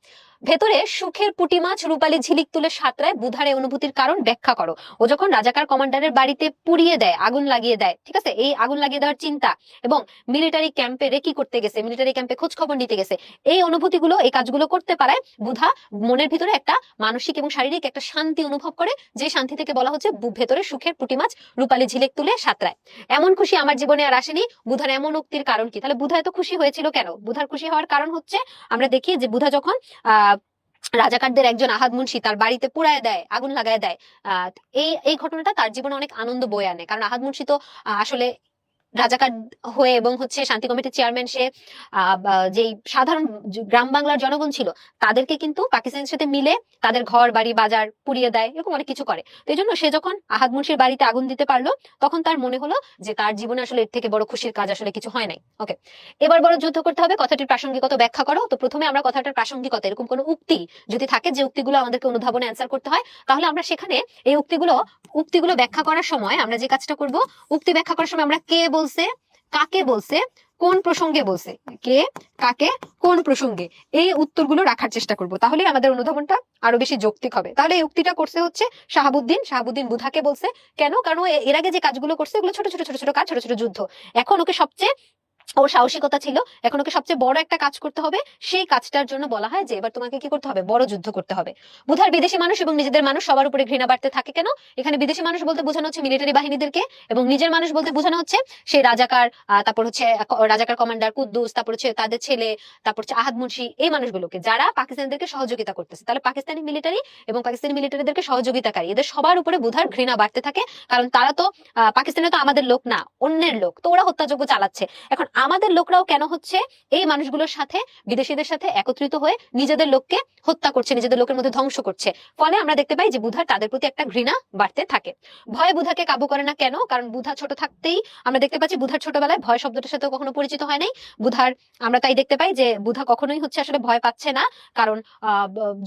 ভেতরে সুখের পুঁটি মাছ রূপালী ঝিলিক তুলে সাঁতরায়, বুধার এই অনুভূতির কারণ ব্যাখ্যা করো। ও যখন রাজাকার কমান্ডারের বাড়িতে পুড়িয়ে দেয়, আগুন লাগিয়ে দেয়, ঠিক আছে, এই আগুন লাগিয়ে দেওয়ার চিন্তা এবং মিলিটারি ক্যাম্পে রেকি করতে গেছে, মিলিটারি ক্যাম্পে খোঁজ খবর নিতে গেছে, এই অনুভূতিগুলো, এই কাজগুলো করতে পারায় বুধা মনের ভিতরে একটা মানসিক এবং শারীরিক একটা শান্তি অনুভব করে, যে শান্তি থেকে বলা হচ্ছে ভেতরে সুখের পুঁটি মাছ রূপালী ঝিলিক তুলে সাঁতরায়। এমন খুশি আমার জীবনে আর আসেনি। বুধার এমন উক্তির কারণ কি? তাহলে বুধা এত খুশি হয়েছিল কেন? বুধার খুশি হওয়ার কারণ হচ্ছে, আমরা দেখি যে বুধা যখন রাজাকারদের একজন আহাদ মুন্সি তার বাড়িতে পুড়ায় দেয়, আগুন লাগায় দেয়, এই এই ঘটনাটা তার জীবনে অনেক আনন্দ বয়ে আনে। কারণ আহাদ মুন্সি তো আসলে রাজাকার হয়ে এবং হচ্ছে শান্তি কমিটির চেয়ারম্যান, সে যেই সাধারণ গ্রাম বাংলার জনগণ ছিল তাদেরকে কিন্তু পাকিস্তানের সাথে মিলে তাদের ঘর বাড়ি বাজার পুড়িয়ে দেয়, এরকম অনেক কিছু করে। তো এই জন্য সে যখন আহাদ মুন্সির বাড়িতে আগুন দিতে পারলো, তখন তার মনে হলো যে তার জীবনে আসলে এর থেকে বড় খুশির কাজ আসলে কিছু হয় নাই। ওকে, এবার বড় যুদ্ধ করতে হবে, কথাটির প্রাসঙ্গিকতা ব্যাখ্যা করো। তো প্রথমে আমরা কথাটার প্রাসঙ্গিকতা, এরকম কোনো উক্তি যদি থাকে যে উক্তিগুলো আমাদেরকে অনুধাবনে অ্যান্সার করতে হয়, তাহলে আমরা সেখানে এই উক্তিগুলো ব্যাখ্যা করার সময় আমরা যে কাজটা করব, উক্তি ব্যাখ্যা করার সময় আমরা কে বলছে, কাকে বলছে, কোন প্রসঙ্গে বলছে, কে কাকে কোন প্রসঙ্গে, এই উত্তরগুলো রাখার চেষ্টা করব। তাহলে আমাদের অনুধাবনটা আরো বেশি যৌক্তিক হবে। তাহলে এই উক্তিটা করছে হচ্ছে শাহাবুদ্দিন বুধাকে বলছে। কেন? কারণ এর আগে যে কাজগুলো করছে এগুলো ছোট ছোট ছোট ছোট কাজ, ছোট ছোট যুদ্ধ। এখন ওকে সবচেয়ে, ওর সাহসিকতা ছিল, এখন ওকে সবচেয়ে বড় একটা কাজ করতে হবে। সেই কাজটার জন্য বলা হয় যে এবার তোমাকে কি করতে হবে, বড় যুদ্ধ করতে হবে। বুধার বিদেশি মানুষ এবং নিজেদের মানুষ সবার উপরে ঘৃণা বাড়তে থাকে কেন? এখানে বিদেশি মানুষ বলতে বোঝানো হচ্ছে মিলিটারি বাহিনীদেরকে, এবং নিজের মানুষ বলতে বোঝানো হচ্ছে সেই রাজাকার, তারপর হচ্ছে রাজাকার কমান্ডার কুদ্দুস, তারপর হচ্ছে তাদের ছেলে, তারপর হচ্ছে আহাদ মুন্সি, এই মানুষগুলোকে যারা পাকিস্তানিদেরকে সহযোগিতা করতেছে। তাহলে পাকিস্তানি মিলিটারি এবং পাকিস্তানি মিলিটারিদেরকে সহযোগিতাকারী, এদের সবার উপরে বুধার ঘৃণা বাড়তে থাকে। কারণ তারা তো পাকিস্তানে তো আমাদের লোক না, অন্যের লোক, তো ওরা হত্যাযজ্ঞ চালাচ্ছে। এখন আমাদের লোকরাও কেন হচ্ছে এই মানুষগুলোর সাথে, বিদেশিদের সাথে একত্রিত হয়ে নিজেদের লোককে হত্যা করছে, নিজেদের লোকের মধ্যে ধ্বংস করছে। ফলে আমরা দেখতে পাই যে বুধার তাদের প্রতি একটা ঘৃণা বাড়তে থাকে। ভয় বুধাকে কাবু করে না কেন? কারণ বুধা ছোট থাকতেই আমরা দেখতে পাচ্ছি বুধার ছোটবেলায় ভয় শব্দটার সাথে কখনো পরিচিত হয় নাই। বুধার আমরা তাই দেখতে পাই যে বুধা কখনোই হচ্ছে আসলে ভয় পাচ্ছে না। কারণ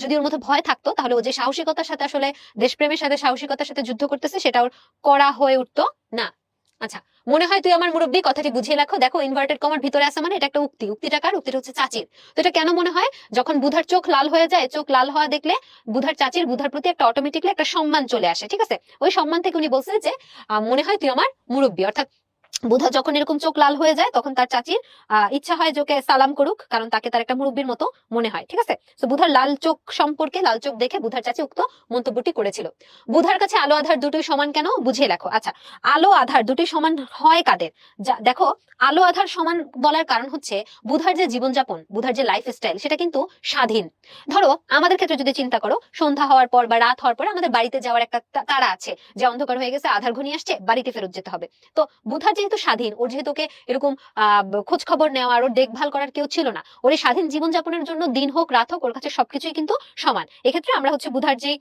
যদি ওর মধ্যে ভয় থাকতো তাহলে ও যে সাহসিকতার সাথে আসলে দেশপ্রেমের সাথে সাহসিকতার সাথে যুদ্ধ করতেছে সেটা ওর করা হয়ে উঠতো না। আচ্ছা, মনে হয় তুই আমার মুরব্বী, কথাটি বুঝিয়ে রাখো। দেখো ইনভার্টেড কমার ভিতরে আছে মানে এটা একটা উক্তি। উক্তিটা কার? উক্তিটা হচ্ছে চাচির। তো এটা কেন মনে হয়? যখন বুধার চোখ লাল হয়ে যায়, চোখ লাল হওয়া দেখলে বুধার চাচির বুধার প্রতি একটা অটোমেটিকলি একটা সম্মান চলে আসে, ঠিক আছে? ওই সম্মান থেকে উনি বলছে যে মনে হয় তুই আমার মুরব্বী। অর্থাৎ বুধা যখন এরকম চোখ লাল হয়ে যায় তখন তার চাচির ইচ্ছা হয় যে ওকে সালাম করুক, কারণ তাকে তার একটা মুরব্বীর মতো মনে হয়, ঠিক আছে? তো বুধার লাল চোখ সম্পর্কে, লাল চোখ দেখে বুধার চাচি উক্ত মন্তব্যটি করেছিল। বুধার কাছে আলো আধার দুটোই সমান কেন? বুঝিয়ে লেখো। আচ্ছা, আলো আধার দুটোই সমান হয় কাদের? দেখো, আলো আধার সমান বলার কারণ হচ্ছে বুধার যে জীবনযাপন, বুধার যে লাইফ স্টাইল, সেটা কিন্তু স্বাধীন। ধরো আমাদের ক্ষেত্রে যদি চিন্তা করো, সন্ধ্যা হওয়ার পর বা রাত হওয়ার পর আমাদের বাড়িতে যাওয়ার একটা তাড়া আছে, যে অন্ধকার হয়ে গেছে, আধার ঘনিয়ে আসছে, বাড়িতে ফেরত যেতে হবে। তো বুধার যেহেতু স্বাধীন, ওর যেহেতু এরকম খোঁজ খবর নেওয়ার, ওর দেখভাল করার কেউ ছিল না, ওর এই স্বাধীন জীবনযাপনের জন্য দিন হোক রাত হোক ওর কাছে সবকিছুই কিন্তু সমান। এক্ষেত্রে আমরা হচ্ছে বুধার যে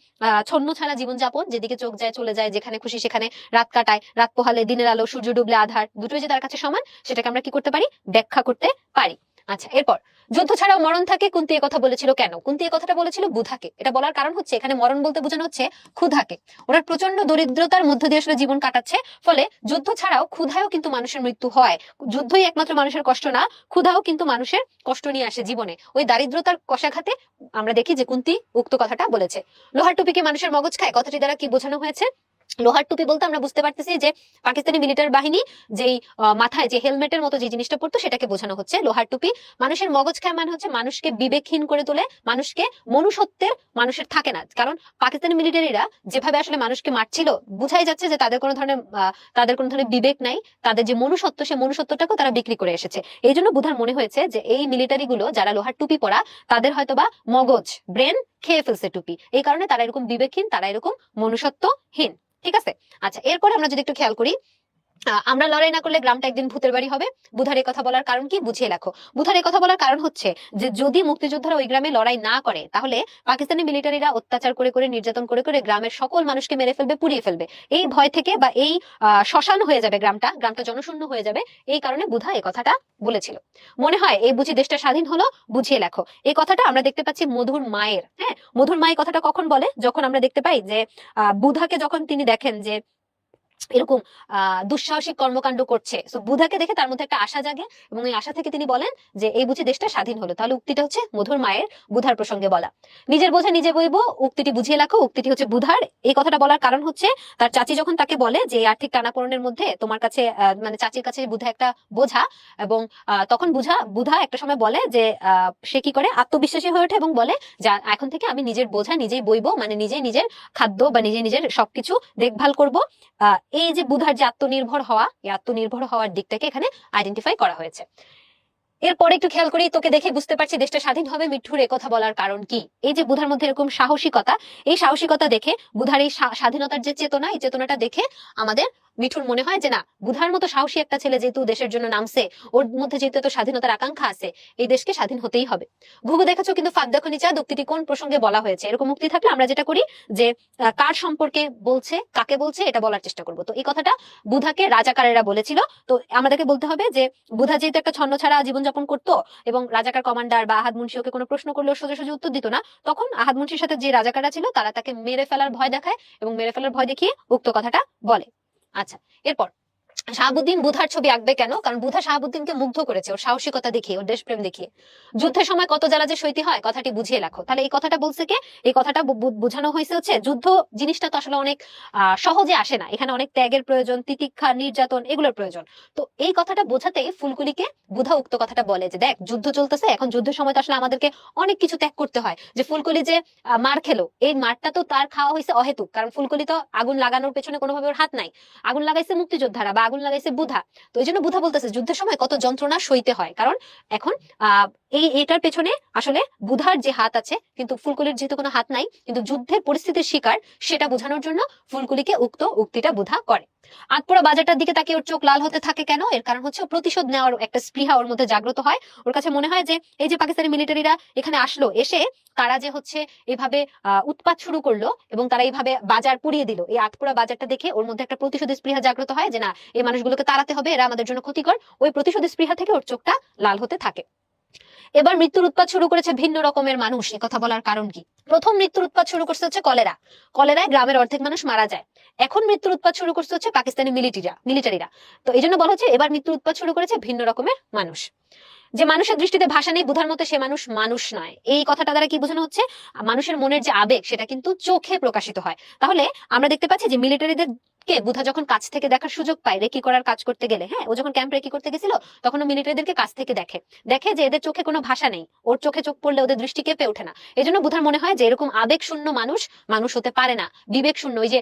ছন্ন ছাড়া জীবনযাপন, যেদিকে চোখ যায় চলে যায়, যেখানে খুশি সেখানে রাত কাটায়, রাত পোহালে দিনের আলো, সূর্য ডুবলে আধার, দুটোই যে তার কাছে সমান, সেটাকে আমরা কি করতে পারি? ব্যাখ্যা করতে পারি। আচ্ছা, এরপর যুদ্ধ ছাড়াও মরণ থাকে, কুন্তী কথা বলেছিল কেন? কুন্তী কথাটা বলেছিল বুধাকে। এটা বলার কারণ হচ্ছে এখানে মরণ বলতে বোঝানো হচ্ছে ক্ষুধাকে। ওরা প্রচন্ড দরিদ্রতার মধ্য দিয়ে আসলে জীবন কাটাচ্ছে, ফলে যুদ্ধ ছাড়াও ক্ষুধায়ও কিন্তু মানুষের মৃত্যু হয়। যুদ্ধই একমাত্র মানুষের কষ্ট না, ক্ষুধাও কিন্তু মানুষের কষ্ট নিয়ে আসে জীবনে। ওই দারিদ্রতার কষাঘাতে আমরা দেখি যে কুন্তী উক্ত কথাটা বলেছে। লোহার টুপিকে মানুষের মগজ খায়, কথাটি দ্বারা কি বোঝানো হয়েছে? লোহার টুপি বলতে আমরা বুঝতে পারতেছি যে পাকিস্তানি মিলিটারি বাহিনী যেই মাথায় যে হেলমেটের মতো যে জিনিসটা পড়তো সেটাকে বোঝানো হচ্ছে লোহার টুপি। মানুষের মগজ খায় মানে হচ্ছে মানুষকে বিবেকহীন করে তোলে, মানুষকে মনুষ্যত্বের মানুষের থাকে না। কারণ পাকিস্তানি মিলিটারিরা যেভাবে আসলে মানুষকে মারছিল, বুঝাই যাচ্ছে যে তাদের কোনো ধরনের বিবেক নাই, তাদের যে মনুষ্যত্ব, সেই মনুষ্যত্বটাকেও তারা বিক্রি করে এসেছে। এই জন্য বুধার মনে হয়েছে যে এই মিলিটারি গুলো যারা লোহার টুপি পরা, তাদের হয়তোবা মগজ, ব্রেন খেয়ে ফেলছে টুপি, এই কারণে তারা এরকম বিবেকহীন, তারা এরকম মনুষ্যত্বহীন, ঠিক আছে? আচ্ছা, এরপরে আমরা যদি একটু খেয়াল করি, আমরা লড়াই না করলে গ্রামটা একদিন ভূতের বাড়ি হবে। বুধার এই কথা বলার কারণ কি বুঝিয়ে লেখো। বুধার এই কথা বলার কারণ হচ্ছে যে যদি মুক্তিযোদ্ধারা ওই গ্রামে লড়াই না করে তাহলে পাকিস্তানি মিলিটারিরা অত্যাচার করে করে নির্যাতন করে করে গ্রামের সকল মানুষকে মেরে ফেলবে, পুড়িয়ে ফেলবে। এই ভয় থেকে বা এই শ্মশান হয়ে যাবে গ্রামটা, গ্রামটা জনশূন্য হয়ে যাবে। এই কারণে বুধা এই কথাটা বলেছিল। মনে হয় এই বুঝি দেশটা স্বাধীন হলো, বুঝিয়ে লেখো। এই কথাটা আমরা দেখতে পাচ্ছি মধুর মায়ের। হ্যাঁ, মধুর মায়ের কথাটা কখন বলে? যখন আমরা দেখতে পাই যে বুধাকে যখন তিনি দেখেন যে এরকম দুঃসাহসিক কর্মকাণ্ড করছে, তো বুধাকে দেখে তার মধ্যে একটা আশা জাগে এবং এই আশা থেকে তিনি বলেন যে এই বুঝি দেশটা স্বাধীন হলো। তাহলে উক্তিটা হচ্ছে মধুর মায়ের বুধার প্রসঙ্গে বলা। নিজের বোঝা নিজে বইবো, উক্তিটি বুঝিয়ে লেখো। উক্তিটি হচ্ছে বুধার। এই কথাটা বলার কারণ হচ্ছে তার চাচি যখন তাকে বলে যে এই আর্থিক টানাপোড়েনের মধ্যে তোমার কাছে মানে চাচির কাছে বুধা একটা বোঝা, এবং তখন বুধা একটা সময় বলে যে সে কি করে আত্মবিশ্বাসী হয়ে ওঠে এবং বলে যে এখন থেকে আমি নিজের বোঝা নিজেই বইবো, মানে নিজে নিজের খাদ্য বা নিজে নিজের সবকিছু দেখভাল করবো। এই যে বুধার যে আত্মনির্ভর হওয়া, এই আত্মনির্ভর হওয়ার দিকটাকে এখানে আইডেন্টিফাই করা হয়েছে। এরপরে একটু খেয়াল করি, তোকে দেখে বুঝতে পারছি দেশটা স্বাধীন হবে মিঠুর একথা বলার কারণ কি। এই যে বুধার মধ্যে এরকম সাহসিকতা, এই সাহসিকতা দেখে বুধার এই স্বাধীনতার যে চেতনা, এই চেতনাটা দেখে আমাদের মিঠুর মনে হয় যে না, বুধার মতো সাহসী একটা ছেলে যেহেতু দেশের জন্য নামছে, ওর মধ্যে যেহেতু এত স্বাধীনতার আকাঙ্ক্ষা আছে, এই দেশকে স্বাধীন হতেই হবে। ঘুঘু দেখেছো কিন্তু ফাঁক দেখো নিচা, উক্তিটি কোন প্রসঙ্গে বলা হয়েছে? এরকম উক্তি থাকলে আমরা যেটা করি যে কার সম্পর্কে বলছে, কাকে বলছে, এটা বলার চেষ্টা করব। তো এই কথাটা বুধাকে রাজাকারেরা বলেছিল। তো আমাদেরকে বলতে হবে যে বুধা যেহেতু একটা ছন্নছাড়া জীবনযাপন করতো এবং রাজাকার কমান্ডার বা আহাদ মুন্সি ওকে কোনো প্রশ্ন করলেও সোজা সোজা উত্তর দিত না, তখন আহাদ মুন্সির সাথে যে রাজাকাররা ছিল তারা তাকে মেরে ফেলার ভয় দেখায় এবং মেরে ফেলার ভয় দেখিয়ে উক্ত কথাটা বলে। আচ্ছা, এরপর শাহাবুদ্দিন বুধার ছবি আঁকবে কেন? কারণ বুধা শাহাবুদ্দিনকে মুগ্ধ করেছে ওর সাহসিকতা দেখিয়ে, ওর দেশপ্রেম দেখিয়ে। যুদ্ধের সময় কত জ্বালা যে সইতে হয় কথাটি বুঝিয়ে লেখো। তাহলে এই কথাটা বলছে কে? এই কথাটা বোঝানো হয়েছে হচ্ছে যুদ্ধ জিনিসটা তো আসলে অনেক সহজে আসে না, এখানে অনেক ত্যাগের প্রয়োজন, তিতিক্ষা, নির্যাতন, এগুলোর প্রয়োজন। তো এই কথাটা বোঝাতেই ফুলকুলিকে বুধা উক্ত কথাটা বলে যে দেখ যুদ্ধ চলতেছে, এখন যুদ্ধের সময় তো আসলে আমাদেরকে অনেক কিছু ত্যাগ করতে হয়। যে ফুলকলি যে মার খেলো, এই মারটা তো তার খাওয়া হয়েছে অহেতুক, কারণ ফুলকলি তো আগুন লাগানোর পেছনে কোনোভাবে ওর হাত নাই, আগুন লাগাইছে মুক্তিযোদ্ধারা বা আগুন লাগাইছে বুধা। তো এই জন্য বুধা বলতেছে যুদ্ধের সময় কত যন্ত্রণা সইতে হয়, কারণ এখন এটার পেছনে আসলে বুধার যে হাত আছে, কিন্তু ফুলকলির যেহেতু কোনো হাত নাই, কিন্তু যুদ্ধের পরিস্থিতির শিকার সেটা বোঝানোর জন্য ফুলকলিকে উক্ত উক্তিটা বুধা করে। আটপোড়া বাজারটার দিকে তাকে ওর চোখ লাল হতে থাকে কেন? এর কারণ হচ্ছে প্রতিশোধ নেওয়ার একটা স্পৃহা ওর মধ্যে জাগ্রত হয়। ওর কাছে মনে হয় যে এই যে পাকিস্তানি মিলিটারিরা এখানে আসলো, এসে তারা যে হচ্ছে এভাবে উৎপাত শুরু করলো এবং তারা এইভাবে বাজার পুড়িয়ে দিল, এই আটপোড়া বাজারটা দেখে ওর মধ্যে একটা প্রতিশোধের স্পৃহা জাগ্রত হয় যে না, এই মানুষগুলোকে তাড়াতে হবে, এরা আমাদের জন্য ক্ষতিকর। ওই প্রতিশোধের স্পৃহা থেকে ওর চোখটা লাল হতে থাকে। এবার মৃত্যুর উৎপাত শুরু করেছে ভিন্ন রকমের মানুষ, কথা বলার কারণ কি? প্রথম মৃত্যুর উৎপাত শুরু করছে হচ্ছে কলেরা, কলেরায় গ্রামের অর্ধেক মানুষ মারা যায়। এখন মৃত্যুর উৎপাত শুরু করছে হচ্ছে পাকিস্তানি মিলিটারিরা। তো এই জন্য বলা হচ্ছে এবার মৃত্যুর উৎপাত শুরু করেছে ভিন্ন রকমের মানুষ। যে মানুষের দৃষ্টিতে ভাষা নেই, বুধার মতো সে মানুষ মানুষ নয়। এই কথাটা দ্বারা কি বোঝানো হচ্ছে? মানুষের মনের যে আবেগ সেটা কিন্তু চোখে প্রকাশিত হয়। তাহলে আমরা দেখতে পাচ্ছি যে মিলিটারিদের কে বুধা যখন কাছ থেকে দেখার সুযোগ পায় রেকি করার কাজ করতে গেলে, হ্যাঁ, ও যখন ক্যাম্প রেকি করতে গেছিল তখন ও মিলিটারিদেরকে কাছ থেকে দেখে, দেখে যে এদের চোখে কোনো ভাষা নেই, ওর চোখে চোখ পড়লে ওদের দৃষ্টি কেঁপে ওঠে না। এই জন্য বুধার মনে হয় যে এরকম আবেগ শূন্য মানুষ মানুষ হতে পারে না, বিবেক শূন্য। ওই যে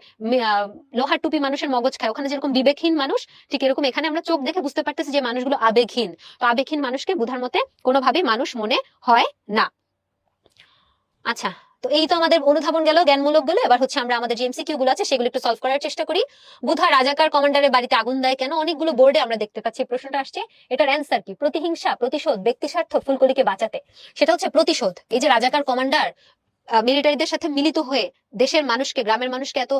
লোহার টুপি মানুষের মগজ খায়, ওখানে যেরকম বিবেকহীন মানুষ, ঠিক এরকম এখানে আমরা চোখ দেখে বুঝতে পারতেছি যে মানুষগুলো আবেগহীন। তো আবেগহীন মানুষকে বুধার মতে কোনোভাবেই মানুষ মনে হয় না। আচ্ছা, তো এই তো আমাদের অনুধাবন গেল, জ্ঞানমূলক গেল। এবার হচ্ছে আমরা আমাদের যে এমসিকিউ গুলো আছে সেগুলো একটু সলভ করার চেষ্টা করি। বুধা রাজাকার কমান্ডারের বাড়িতে আগুন দেয় কেন? অনেকগুলো বোর্ডে আমরা দেখতে পাচ্ছি প্রশ্নটা আসছে। এটার অ্যান্সার কি? প্রতিহিংসা, প্রতিশোধ, ব্যক্তি স্বার্থ, ফুলকলিকে বাঁচাতে। সেটা হচ্ছে প্রতিশোধ। এই যে রাজাকার কমান্ডার মিলিটারিদের সাথে মিলিত হয়ে দেশের মানুষকে, গ্রামের মানুষকে এত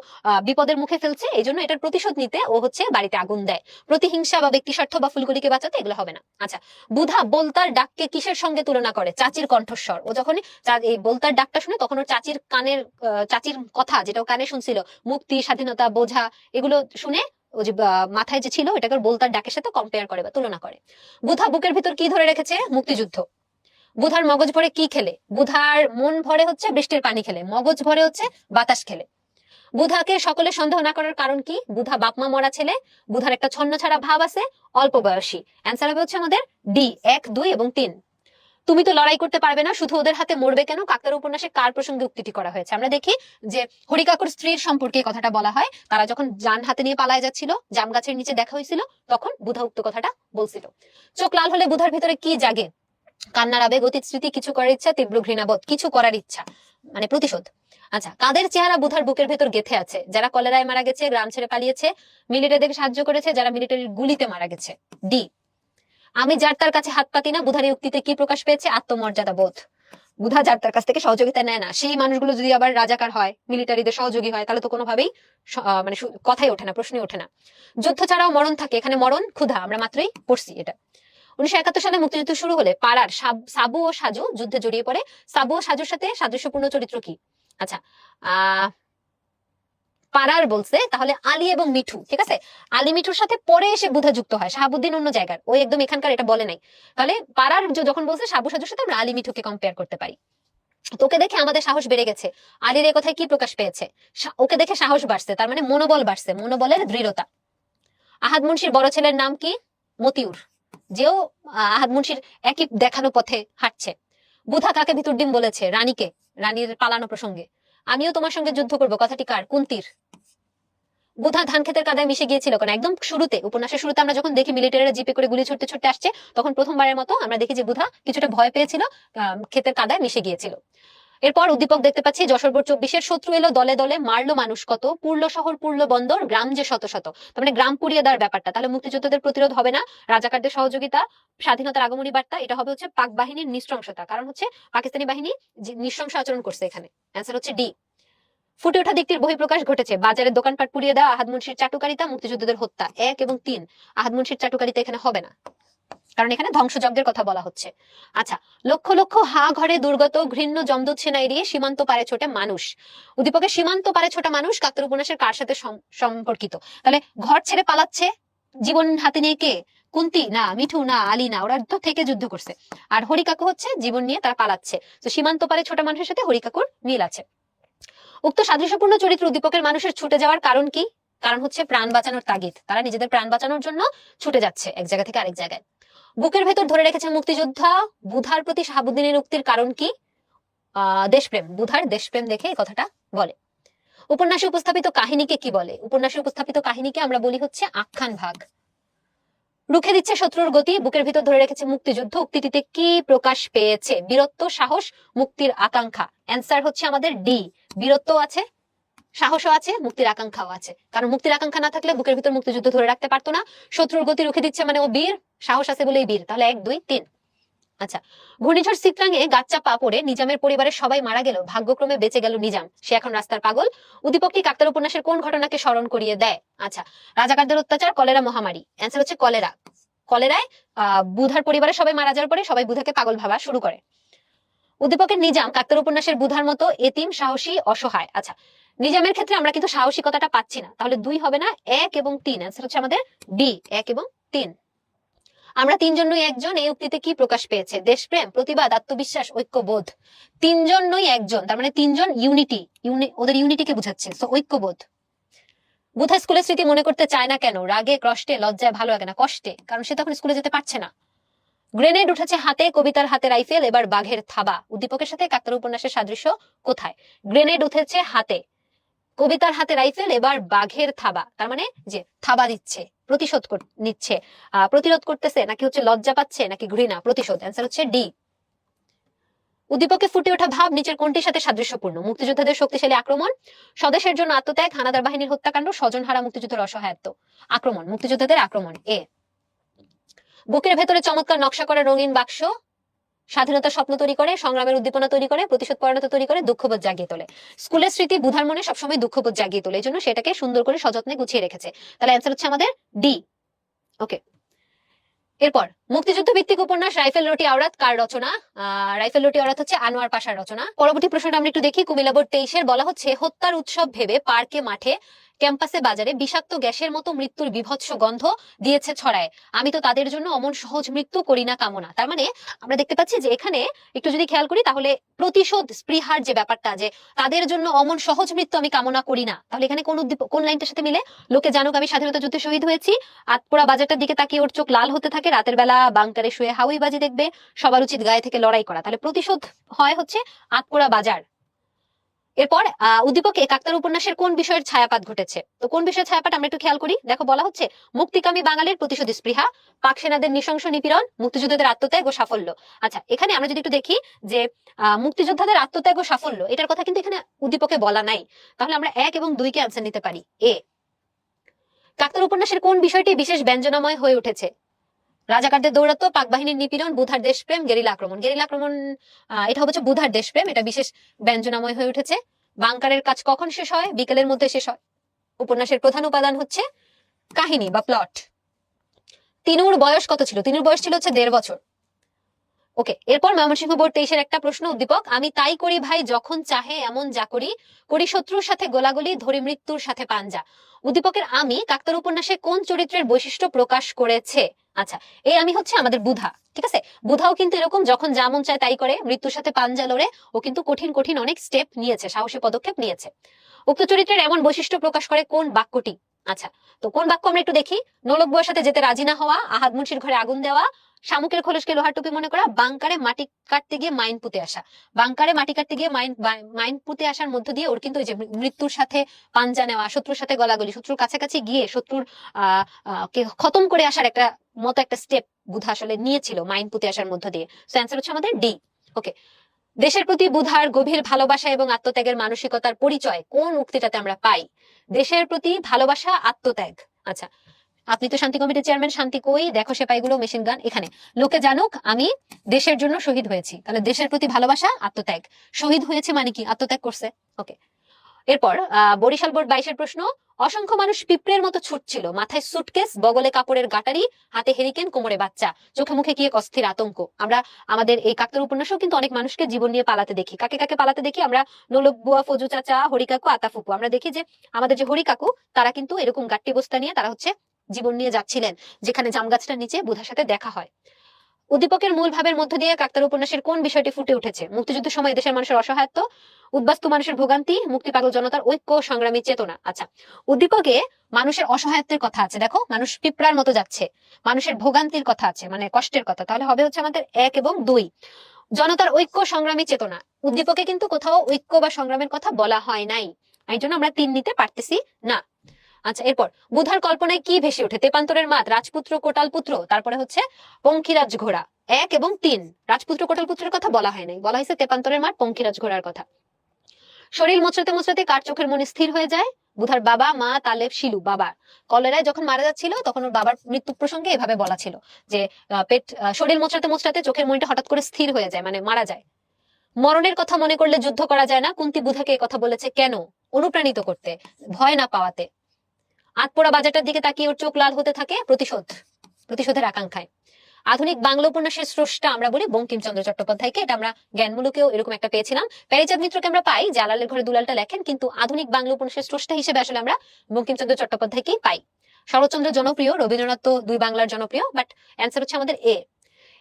বিপদের মুখে ফেলছে, এই জন্য এটার প্রতিশোধ নিতে ও হচ্ছে বাড়িতে আগুন দেয়। প্রতিহিংসা বা ব্যক্তি স্বার্থ বা ফুলকলিকে বাঁচাতে এগুলো হবে না। আচ্ছা, বুধা বলতার ডাককে কিসের সঙ্গে তুলনা করে? চাচির কণ্ঠস্বর। ও যখন এই বলতার ডাকটা শুনে তখন ওর চাচির কানের, চাচির কথা যেটা ও কানে শুনছিল, মুক্তি, স্বাধীনতা, বোঝা, এগুলো শুনে ও যে মাথায় যে ছিল এটাকে বলতার ডাকের সাথে কম্পেয়ার করে বা তুলনা করে। বুধা বুকের ভিতর কি ধরে রেখেছে? মুক্তিযুদ্ধ। বুধার মগজ ভরে কি খেলে? বুধার মন ভরে হচ্ছে বৃষ্টির পানি খেলে, মগজ ভরে হচ্ছে বাতাস খেলে। বুধাকে সকলে সন্দেহ না করার কারণ কি? বুধা বাপমা মরা ছেলে, বুধার একটা ছন্ন ছাড়া ভাব আছে, অল্প বয়সী। অ্যান্সার হবে হচ্ছে আমাদের ডি, 1, 2 এবং 3। তুমি তো লড়াই করতে পারবে না, শুধু ওদের হাতে মরবে কেন? কাকতার উপন্যাসে কার প্রসঙ্গে উক্তিটি করা হয়েছে? আমরা দেখি যে হরিকাকুর স্ত্রীর সম্পর্কে কথাটা বলা হয়। তারা যখন যান হাতে নিয়ে পালায় যাচ্ছিল, জাম গাছের নিচে দেখা হয়েছিল, তখন বুধা উক্ত কথাটা বলছিল। চোখ লাল হলে বুধার ভিতরে কি জাগে? কান্নার আবেগ, অতীত স্মৃতি, কিছু করার ইচ্ছা, তীব্র ঘৃণাবোধ, কিছু করার ইচ্ছা মানে প্রতিশোধ। আচ্ছা, কাদের চেহারা বুধার বুকের ভেতর গেথে আছে? যারা কলেরায় মারা গেছে, গ্রাম ছেড়ে পালিয়েছে, মিলিটারিদের সাহায্য করেছে, যারা মিলিটারির গুলিতে মারা গেছে। ডি, আমি যার তার কাছে হাত পাতি না বুধার এই উক্তিতে কি প্রকাশ পেয়েছে? আত্মমর্যাদা বোধ। বুধা যার তার কাছ থেকে সহযোগিতা নেয় না, সেই মানুষগুলো যদি আবার রাজাকার হয়, মিলিটারিদের সহযোগী হয়, তাহলে তো কোনোভাবেই মানে কথাই ওঠে না, প্রশ্নই ওঠে না। যুদ্ধ ছাড়াও মরণ থাকে, এখানে মরণ ক্ষুধা, আমরা মাত্রই পড়ছি এটা। 1971 সালে মুক্তিযুদ্ধ শুরু হলে পাড়ার সাবু ও সাজু যুদ্ধে জড়িয়ে পড়ে। সাবু ও সাজুর সাথে সাদৃশ্যপূর্ণ চরিত্র কি? আচ্ছা, পাড়ার বলছে, তাহলে আলী এবং মিঠু, ঠিক আছে। আলী মিঠুর সাথে পরে এসে বুধা যুক্ত হয়, শাহাবুদ্দিন অন্য জায়গার, ওই একদম এখানকার, এটা বলে নাই। তাহলে পাড়ার যখন বলছে সাবু সাজুর সাথে আমরা আলী মিঠুকে কম্পেয়ার করতে পারি। তোকে দেখে আমাদের সাহস বেড়ে গেছে, আলীর এই কথায় কি প্রকাশ পেয়েছে? ওকে দেখে সাহস বাড়ছে, তার মানে মনোবল বাড়ছে, মনোবলের দৃঢ়তা। আহাদ মুন্সির বড় ছেলের নাম কি? মতিউর, যেও আহাদ মুন্সির একই দেখানো পথে হাঁটছে। বুধা কাকে ভিতর ডিম বলেছে? রানীকে, রানীর পালানো প্রসঙ্গে। আমিও তোমার সঙ্গে যুদ্ধ করবো কথাটি কার? কুন্তির। বুধা ধান ক্ষেতের কাদায় মিশে গিয়েছিল কেন? একদম শুরুতে, উপন্যাসের শুরুতে আমরা যখন দেখি মিলিটারিরা জিপে করে গুলি ছুটতে ছুটতে আসছে, তখন প্রথমবারের মতো আমরা দেখি যে বুধা কিছুটা ভয় পেয়েছিল, ক্ষেতের কাদায় মিশে গিয়েছিল। এরপর উদ্দীপক দেখতে পাচ্ছি, যশোর 24-এর শত্রু এলো দলে দলে, মারলো মানুষ কত, পুরলো শহর পুরলো বন্দর, গ্রাম যে শত শত। তার মানে গ্রাম পুড়িয়ে দেওয়ার ব্যাপারটা, তাহলে মুক্তিযোদ্ধাদের প্রতিরোধ হবে না, রাজাকারদের সহযোগিতা, স্বাধীনতার আগমনী বার্তা, এটা হবে হচ্ছে পাক বাহিনীর নৃশংসতা, কারণ হচ্ছে পাকিস্তানি বাহিনী নৃশংস আচরণ করছে এখানে। অ্যান্সার হচ্ছে ডি। ফুটে ওঠা দিকটির বহিঃপ্রকাশ ঘটেছে, বাজারের দোকানপাট পুড়িয়ে দেওয়া, আহাদ মুন্সির চাটুকারিতা, মুক্তিযোদ্ধাদের হত্যা। 1 এবং 3, আহাদ মুন্সির চাটুকারিতা এখানে হবে না, কারণ এখানে ধ্বংসযজ্ঞের কথা বলা হচ্ছে। আচ্ছা, লক্ষ লক্ষ হা ঘরে দুর্গত ঘৃণ্য জমদূত সেনা এড়িয়ে সীমান্ত পারে ছোটে মানুষ। উদ্দীপকের সীমান্ত পারে ছোটা মানুষ কাকতাড়ুয়া উপন্যাসের কার সাথে সম্পর্কিত? তাহলে ঘর ছেড়ে পালাচ্ছে, জীবন হাতে নিয়ে কে? কুন্তি না, মিঠু না, আলী না, ওরা তো থেকে যুদ্ধ করছে। আর হরিকাকু হচ্ছে জীবন নিয়ে তারা পালাচ্ছে। তো সীমান্ত পারে ছোটা মানুষের সাথে হরিকাকুর মিল আছে। উক্ত সাদৃশ্যপূর্ণ চরিত্র উদ্দীপকের মানুষের ছুটে যাওয়ার কারণ কি? কারণ হচ্ছে প্রাণ বাঁচানোর তাগিদ, তারা নিজেদের প্রাণ বাঁচানোর জন্য ছুটে যাচ্ছে এক জায়গা থেকে আরেক জায়গায়। বুকের ভেতর ধরে রেখেছে মুক্তিযোদ্ধা, বুধার প্রতি শাহাবুদ্দিনের উক্তির কারণ কি? দেশপ্রেম, বুধার দেশপ্রেম দেখে এই কথাটা বলে। উপন্যাসে উপস্থাপিত কাহিনীকে কি বলে? উপন্যাসে উপস্থাপিত কাহিনীকে আমরা বলি হচ্ছে আখ্যান ভাগ। রুখে দিচ্ছে শত্রুর গতি, বুকের ভিতর ধরে রেখেছে মুক্তিযুদ্ধ, উক্তিটিতে কি প্রকাশ পেয়েছে? বীরত্ব, সাহস, মুক্তির আকাঙ্ক্ষা। অ্যান্সার হচ্ছে আমাদের ডি, বীরত্ব আছে, সাহসও আছে, মুক্তির আকাঙ্ক্ষাও আছে। কারণ মুক্তির আকাঙ্ক্ষা না থাকলে বুকের ভিতর মুক্তিযুদ্ধ ধরে রাখতে পারতো না। শত্রুর গতি রুখে দিচ্ছে মানে ও বীর, সাহস আছে বলেই বীর, তাহলে 1, 2, 3। আচ্ছা, ঘূর্ণিঝড় সিকরাঙে গাছচাপা পড়ে নিজামের পরিবারের সবাই মারা গেল, ভাগ্যক্রমে বেঁচে গেল নিজাম, সে এখন রাস্তার পাগল। উদ্দীপকটি কাকতাড়ুয়া উপন্যাসের কোন ঘটনাকে স্মরণ করিয়ে দেয়? আচ্ছা, রাজাকারদের অত্যাচার, কলেরা মহামারী। অ্যান্সার হচ্ছে কলেরা। কলেরায় বুধার পরিবারের সবাই মারা যাওয়ার পরে সবাই বুধাকে পাগল ভাবা শুরু করে। উদ্দীপকের নিজাম কাকতাড়ুয়া উপন্যাসের বুধার মতো এতিম, সাহসী, অসহায়। আচ্ছা, নিজামের ক্ষেত্রে আমরা কিন্তু সাহসিকতাটা পাচ্ছি না, তাহলে 2 হবে না, 1 এবং 3। অ্যান্সার হচ্ছে আমাদের ডি, 1 এবং 3। আমরা 3 জন নই একজন, এই উক্তিতে কি প্রকাশ পেয়েছে? দেশপ্রেম, প্রতিবাদ, আত্মবিশ্বাস, ঐক্যবোধ। 3 জন নই একজন, তার মানে 3 জন ইউনিটি, ওদের ইউনিটিকে বুঝাচ্ছে, সো ঐক্যবোধ। বুধা স্কুলের স্মৃতি মনে করতে চায় না কেন? রাগে, কষ্টে, লজ্জায়, ভালো লাগে না, কষ্টে, কারণ সে তখন স্কুলে যেতে পারছে না। গ্রেনেড উঠেছে হাতে, কবিতার হাতে রাইফেল, এবার বাঘের থাবা। উদ্দীপকের সাথে কাকতাড়ুয়া উপন্যাসের সাদৃশ্য কোথায়? গ্রেনেড উঠেছে হাতে, কবিতার হাতে রাইফেল, এবার বাঘের থাবা, তার মানে যে থাবা দিচ্ছে, প্রতিশোধ নিচ্ছে, প্রতিরোধ করতেছে, নাকি হচ্ছে লজ্জা পাচ্ছে, নাকি ঘৃণা? প্রতিশোধ। অ্যান্সার হচ্ছে ডি। উদ্দীপকে ফুটে ওঠা ভাব নিচের কোনটির সাথে সাদৃশ্যপূর্ণ? মুক্তিযোদ্ধাদের শক্তিশালী আক্রমণ, স্বদেশের জন্য আত্মত্যাগ, হানাদার বাহিনীর হত্যাকাণ্ড, স্বজনহারা মুক্তিযুদ্ধের অসহায়ত্ব। আক্রমণ, মুক্তিযোদ্ধাদের আক্রমণ। এ। বুকের ভেতরে চমৎকার নকশা করা রঙিন বাক্স স্বাধীনতার স্বপ্ন তৈরি করে, সংগ্রামের উদ্দীপনা তৈরি করে, প্রতিশোধ পরায়ণতা তৈরি করে, দুঃখবোধ জাগিয়ে তোলে। স্কুলের স্মৃতি বুধার মনে সবসময় দুঃখবোধ জাগিয়ে তোলে, এই জন্য সেটাকে সুন্দর করে সযত্নে গুছিয়ে রেখেছে। তাহলে অ্যান্সার হচ্ছে আমাদের ডি। ওকে, এরপর মুক্তিযুদ্ধ ভিত্তিক উপন্যাস রাইফেল রুটি আওরাত কার রচনা? রাইফেল রুটি আওরাত হচ্ছে আনোয়ার পাশার রচনা। পরবর্তী প্রশ্নটা আমরা একটু দেখি, কুমিল্লা বোর্ড 23-এর বলা হচ্ছে, হত্যার উৎসব ভেবে পার্কে, মাঠে, ক্যাম্পাসে, বাজারে বিষাক্ত গ্যাসের মতো মৃত্যুর বিভৎস গন্ধ দিয়েছে ছড়ায়, আমি তো তাদের জন্য অমন সহজ মৃত্যু করি না কামনা। তার মানে আমরা দেখতে পাচ্ছি যে এখানে একটু যদি খেয়াল করি তাহলে প্রতিশোধ স্পৃহার যে ব্যাপারটা, যে তাদের জন্য অমন সহজ মৃত্যু আমি কামনা করি না, তাহলে এখানে কোন লাইনটার সাথে মিলে? লোকে জানুক আমি স্বাধীনতা যুদ্ধে শহীদ হয়েছি, আতপোড়া বাজারটার দিকে তাকিয়ে ওর চোখ লাল হতে থাকে, রাতের বেলা বাংকারে শুয়ে হাউই বাজি দেখবে, সবার উচিত গায়ে থেকে লড়াই করা। তাহলে প্রতিশোধ হয় হচ্ছে আতপোড়া বাজার। এরপর উদ্দীপকে কাকতাড় উপন্যাসের কোন বিষয়ের ছায়াপাত ঘটেছে? তো কোন বিষয়ের ছায়াপাত আমরা একটু খেয়াল করি। দেখো বলা হচ্ছে মুক্তিকামী বাঙালির প্রতিশোধী স্পৃহা, পাক সেনাদের নৃশংস নিপীড়ন, মুক্তিযোদ্ধাদের আত্মত্যাগ ও সাফল্য। আচ্ছা, এখানে আমরা যদি একটু দেখি যে মুক্তিযোদ্ধাদের আত্মত্যাগ ও সাফল্য এটার কথা কিন্তু এখানে উদ্দীপকে বলা নাই। তাহলে আমরা 1 এবং 2 কে আনসার নিতে পারি। এ, কাকতাড় উপন্যাসের কোন বিষয়টি বিশেষ ব্যঞ্জনাময় হয়ে উঠেছে? রাজাকারদের দৌরাত্ম্য, পাক বাহিনীর নিপীড়ন, বুধার দেশপ্রেম, গেরিলা আক্রমণ। গেরিলা আক্রমণ এটা হচ্ছে বুধার দেশপ্রেম, এটা বিশেষ ব্যঞ্জনাময় হয়ে উঠেছে। বাংকারের কাজ কখন শেষ হয়? বিকেলের মধ্যে শেষ হয়। উপন্যাসের প্রধান উপাদান হচ্ছে কাহিনী বা প্লট। তিনুর বয়স কত ছিল? তিনুর বয়স ছিল হচ্ছে 1.5 বছর। ওকে, এরপর ময়মনসিংহ বোর্ড 23-এর একটা প্রশ্ন উদ্দীপক, আমি তাই করি ভাই যখন চাহে এমন যা করি, করি শত্রুর সাথে গোলাগুলি, ধরি মৃত্যুর সাথে পাঞ্জা। উদ্দীপকের আমি কাকতাড় উপন্যাসে কোন চরিত্রের বৈশিষ্ট্য প্রকাশ করেছে? আচ্ছা, এই আমি হচ্ছে আমাদের বুধা, ঠিক আছে। বুধাও কিন্তু এরকম যখন যা মন চায় তাই করে, মৃত্যুর সাথে পাঞ্জা লড়ে, ও কিন্তু কঠিন কঠিন অনেক স্টেপ নিয়েছে, সাহসী পদক্ষেপ নিয়েছে। উক্ত চরিত্রের এমন বৈশিষ্ট্য প্রকাশ করে কোন বাক্যটি? আচ্ছা, তো কোন বাক্য আমরা একটু দেখি। নোলক বউয়ের সাথে যেতে রাজি না হওয়া, আহাদ মুন্সির ঘরে আগুন দেওয়া, শামুকের খোলসকে লোহার টুপি মনে করা, বাংকারে মাটি কাটতে গিয়ে মাইন পুঁতে আসা। বাংকারে মাটি কাটতে গিয়ে মাইন পুঁতে আসার মধ্য দিয়ে ওর কিন্তু ওই যে মৃত্যুর সাথে পাঞ্জা নেওয়া, শত্রুর সাথে গলাগলি, শত্রুর কাছাকাছি গিয়ে শত্রুর কে খতম করে আসার একটা মতো একটা স্টেপ বুধা আসলে নিয়েছিল মাইন পুঁতে আসার মধ্য দিয়ে। সো অ্যান্সার হচ্ছে আমাদের ডি। ওকে, দেশের প্রতি বুধার গভীর ভালোবাসা এবং আত্মত্যাগের মানসিকতার পরিচয় কোন উক্তিটাতে আমরা পাই? দেশের প্রতি ভালোবাসা, আত্মত্যাগ। আচ্ছা, আপনি তো শান্তি কমিটির চেয়ারম্যান, শান্তি কই দেখো সেপাইগুলো মেশিন গান। এখানে লোকে জানুক আমি দেশের জন্য শহীদ হয়েছি, তাহলে দেশের প্রতি ভালোবাসা, আত্মত্যাগ। শহীদ হয়েছে মানে কি? আত্মত্যাগ করছে। ওকে, এরপর বরিশাল বোর্ড 22-এর প্রশ্ন, অসংখ্য মানুষ পিঁপড়ের মতো ছুটছিল, মাথায় সুটকেস, বগলে কাপড়ের গাটারি, হাতে হেরিকেন, কোমরে বাচ্চা, চোখে মুখে কি এক অস্থির আতঙ্ক। আমরা আমাদের এই কাকতাড় উপন্যাসেও কিন্তু অনেক মানুষকে জীবন নিয়ে পালাতে দেখি। কাকে কাকে পালাতে দেখি আমরা? নোলক বুয়া, ফজু চাচা, হরিকাকু, আতাফুপু। আমরা দেখি যে আমাদের যে হরিকাকু, তারা কিন্তু এরকম গাট্টি বস্তা নিয়ে তারা হচ্ছে জীবন নিয়ে যাচ্ছিলেন, যেখানে জাম গাছটার নিচে বুধার সাথে দেখা হয়। উদ্দীপকের মূল ভাবের মধ্য দিয়ে কাকতাড় উপন্যাসের কোন বিষয়টি ফুটে উঠেছে? মুক্তিযুদ্ধের সময় দেশের মানুষের অসহায়ত্ব, উদ্বাস্তু মানুষের ভোগান্তি, মুক্তি পাগল জনতার ঐক্য, সংগ্রামী চেতনা। আচ্ছা, উদ্দীপকে মানুষের অসহায়ত্বের কথা আছে। দেখো মানুষ পিঁপড়ার মতো যাচ্ছে, মানুষের ভোগান্তির কথা আছে, মানে কষ্টের কথা। তাহলে হবে হচ্ছে আমাদের 1 এবং 2। জনতার ঐক্য, সংগ্রামী চেতনা, উদ্দীপকে কিন্তু কোথাও ঐক্য বা সংগ্রামের কথা বলা হয় নাই, এই জন্য আমরা 3 নিতে পারতেছি না। আচ্ছা, এরপর বুধার কল্পনায় কি ভেসে ওঠে? তেপান্তরের মাত, রাজপুত্র, কোটালপুত্র, তারপরে হচ্ছে পঙ্খিরাজ ঘোড়া। 1 এবং 3, রাজপুত্র কোটালপুত্রের কথা বলা হয় নাই, বলা হয়েছে তেপান্তরের মাঠ, পঙ্খিরাজ ঘোড়ার কথা। শরীর মোচড়াতে মোচড়াতে কার চোখের মনে স্থির হয়ে যায়? বুধার বাবা, মা, তালেব, শিলু। বাবা কলেরায় যখন মারা যাচ্ছিল তখন ওর বাবার মৃত্যু প্রসঙ্গে এভাবে বলা ছিল যে শরীর মোচড়াতে মোচড়াতে চোখের মনিটা হঠাৎ করে স্থির হয়ে যায়, মানে মারা যায়। মরণের কথা মনে করলে যুদ্ধ করা যায় না, কুন্তী বুধাকে কথা বলেছে কেন? অনুপ্রাণিত করতে, ভয় না পাওয়াতে। আটপোড়া বাজারটার দিকে তাকিয়ে ওর চোখ লাল হতে থাকে, প্রতিশোধের আকাঙ্ক্ষায়। আধুনিক বাংলা উপন্যাসের স্রষ্টা আমরা বলি বঙ্কিমচন্দ্র চট্টোপাধ্যায়কে, এটা আমরা জ্ঞানমূলকেও এরকম একটা পেয়েছিলাম। প্যারিচাঁদ মিত্রকে আমরা পাই, জালালের ঘরে দুলালটা লেখেন, কিন্তু আধুনিক বাংলা উপন্যাসের স্রষ্টা হিসেবে আসলে আমরা বঙ্কিমচন্দ্র চট্টোপাধ্যায়কেই পাই। শরৎচন্দ্র জনপ্রিয়, রবীন্দ্রনাথ তো 2 বাংলার জনপ্রিয়, বাট অ্যান্সার হচ্ছে আমাদের এ।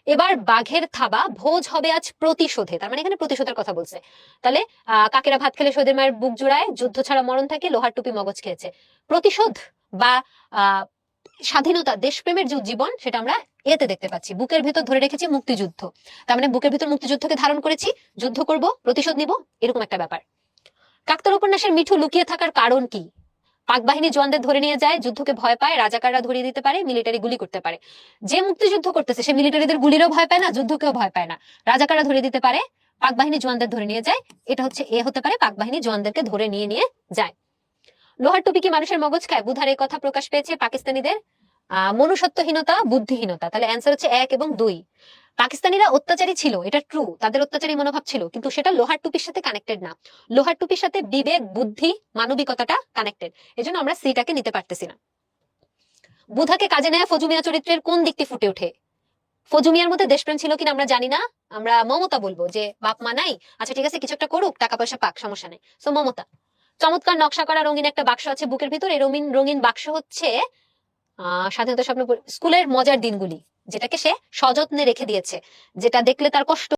এবার বাঘের থাবা, ভোজ হবে আজ প্রতিশোধে, তার মানে এখানে প্রতিশোধের কথা বলছে। তাহলে কাকেরা ভাত খেলে সৌদের মায়ের বুক জোড়ায়, যুদ্ধ ছাড়া মরণ থাকে, লোহার টুপি মগজ খেয়েছে। প্রতিশোধ বা স্বাধীনতা, দেশপ্রেমের যে জীবন, সেটা আমরা এতে দেখতে পাচ্ছি। বুকের ভেতর ধরে রেখেছি মুক্তিযুদ্ধ, তার মানে বুকের ভেতর মুক্তিযুদ্ধকে ধারণ করেছি, যুদ্ধ করব, প্রতিশোধ নিব, এরকম একটা ব্যাপার। কাকতাড় উপন্যাসের মিঠু লুকিয়ে থাকার কারণ কি? পাক বাহিনী জওয়ানদের ধরে নিয়ে যায়, যুদ্ধকে ভয় পায়, রাজাকাররা ধরিয়ে দিতে পারে, মিলিটারি গুলি করতে পারে। যে মুক্তিযুদ্ধ করতেছে সে মিলিটারিদের গুলিরও ভয় পায় না, যুদ্ধকেও ভয় পায় না, রাজাকাররা ধরিয়ে দিতে পারে, পাক বাহিনী জওয়ানদের ধরে নিয়ে যায়। এটা হচ্ছে এ হতে পারে, পাক বাহিনী জওয়ানদেরকে ধরে নিয়ে যায়। লোহার টুপি কি মানুষের মগজ খায়? বুধার এই কথা প্রকাশ পেয়েছে পাকিস্তানিদের মনুষ্যত্বহীনতা, বুদ্ধিহীনতা। তাহলে অ্যান্সার হচ্ছে 1 এবং 2। পাকিস্তানিরা অত্যাচারী ছিল, এটা ট্রু, তাদের অত্যাচারী মনোভাব ছিল, কিন্তু সেটা লোহার টুপির সাথে কানেক্টেড না। লোহার টুপির সাথে বিবেক, বুদ্ধি, মানবিকতাটা কানেক্টেড, এজন্য আমরা সিটাকে নিতে পারতেছি না। বুধাকে কাজে নেয়া ফজু মিয়া চরিত্রের কোন দিকটি ফুটে ওঠে? ফজু মিয়ার মধ্যে দেশপ্রেম ছিল কিনা আমরা জানি না, আমরা মমতা বলবো, যে বাপ মা নাই, আচ্ছা ঠিক আছে কিছু একটা করুক, টাকা পয়সা পাক, সমস্যা নেই, সো মমতা। চমৎকার নকশা করা রঙিন একটা বাক্স আছে বুকের ভিতর, এই রঙিন বাক্স হচ্ছে স্বাধীনতা স্বপ্ন, স্কুলের মজার দিনগুলি, যেটাকে সে সযত্নে রেখে দিয়েছে, যেটা দেখলে তার কষ্ট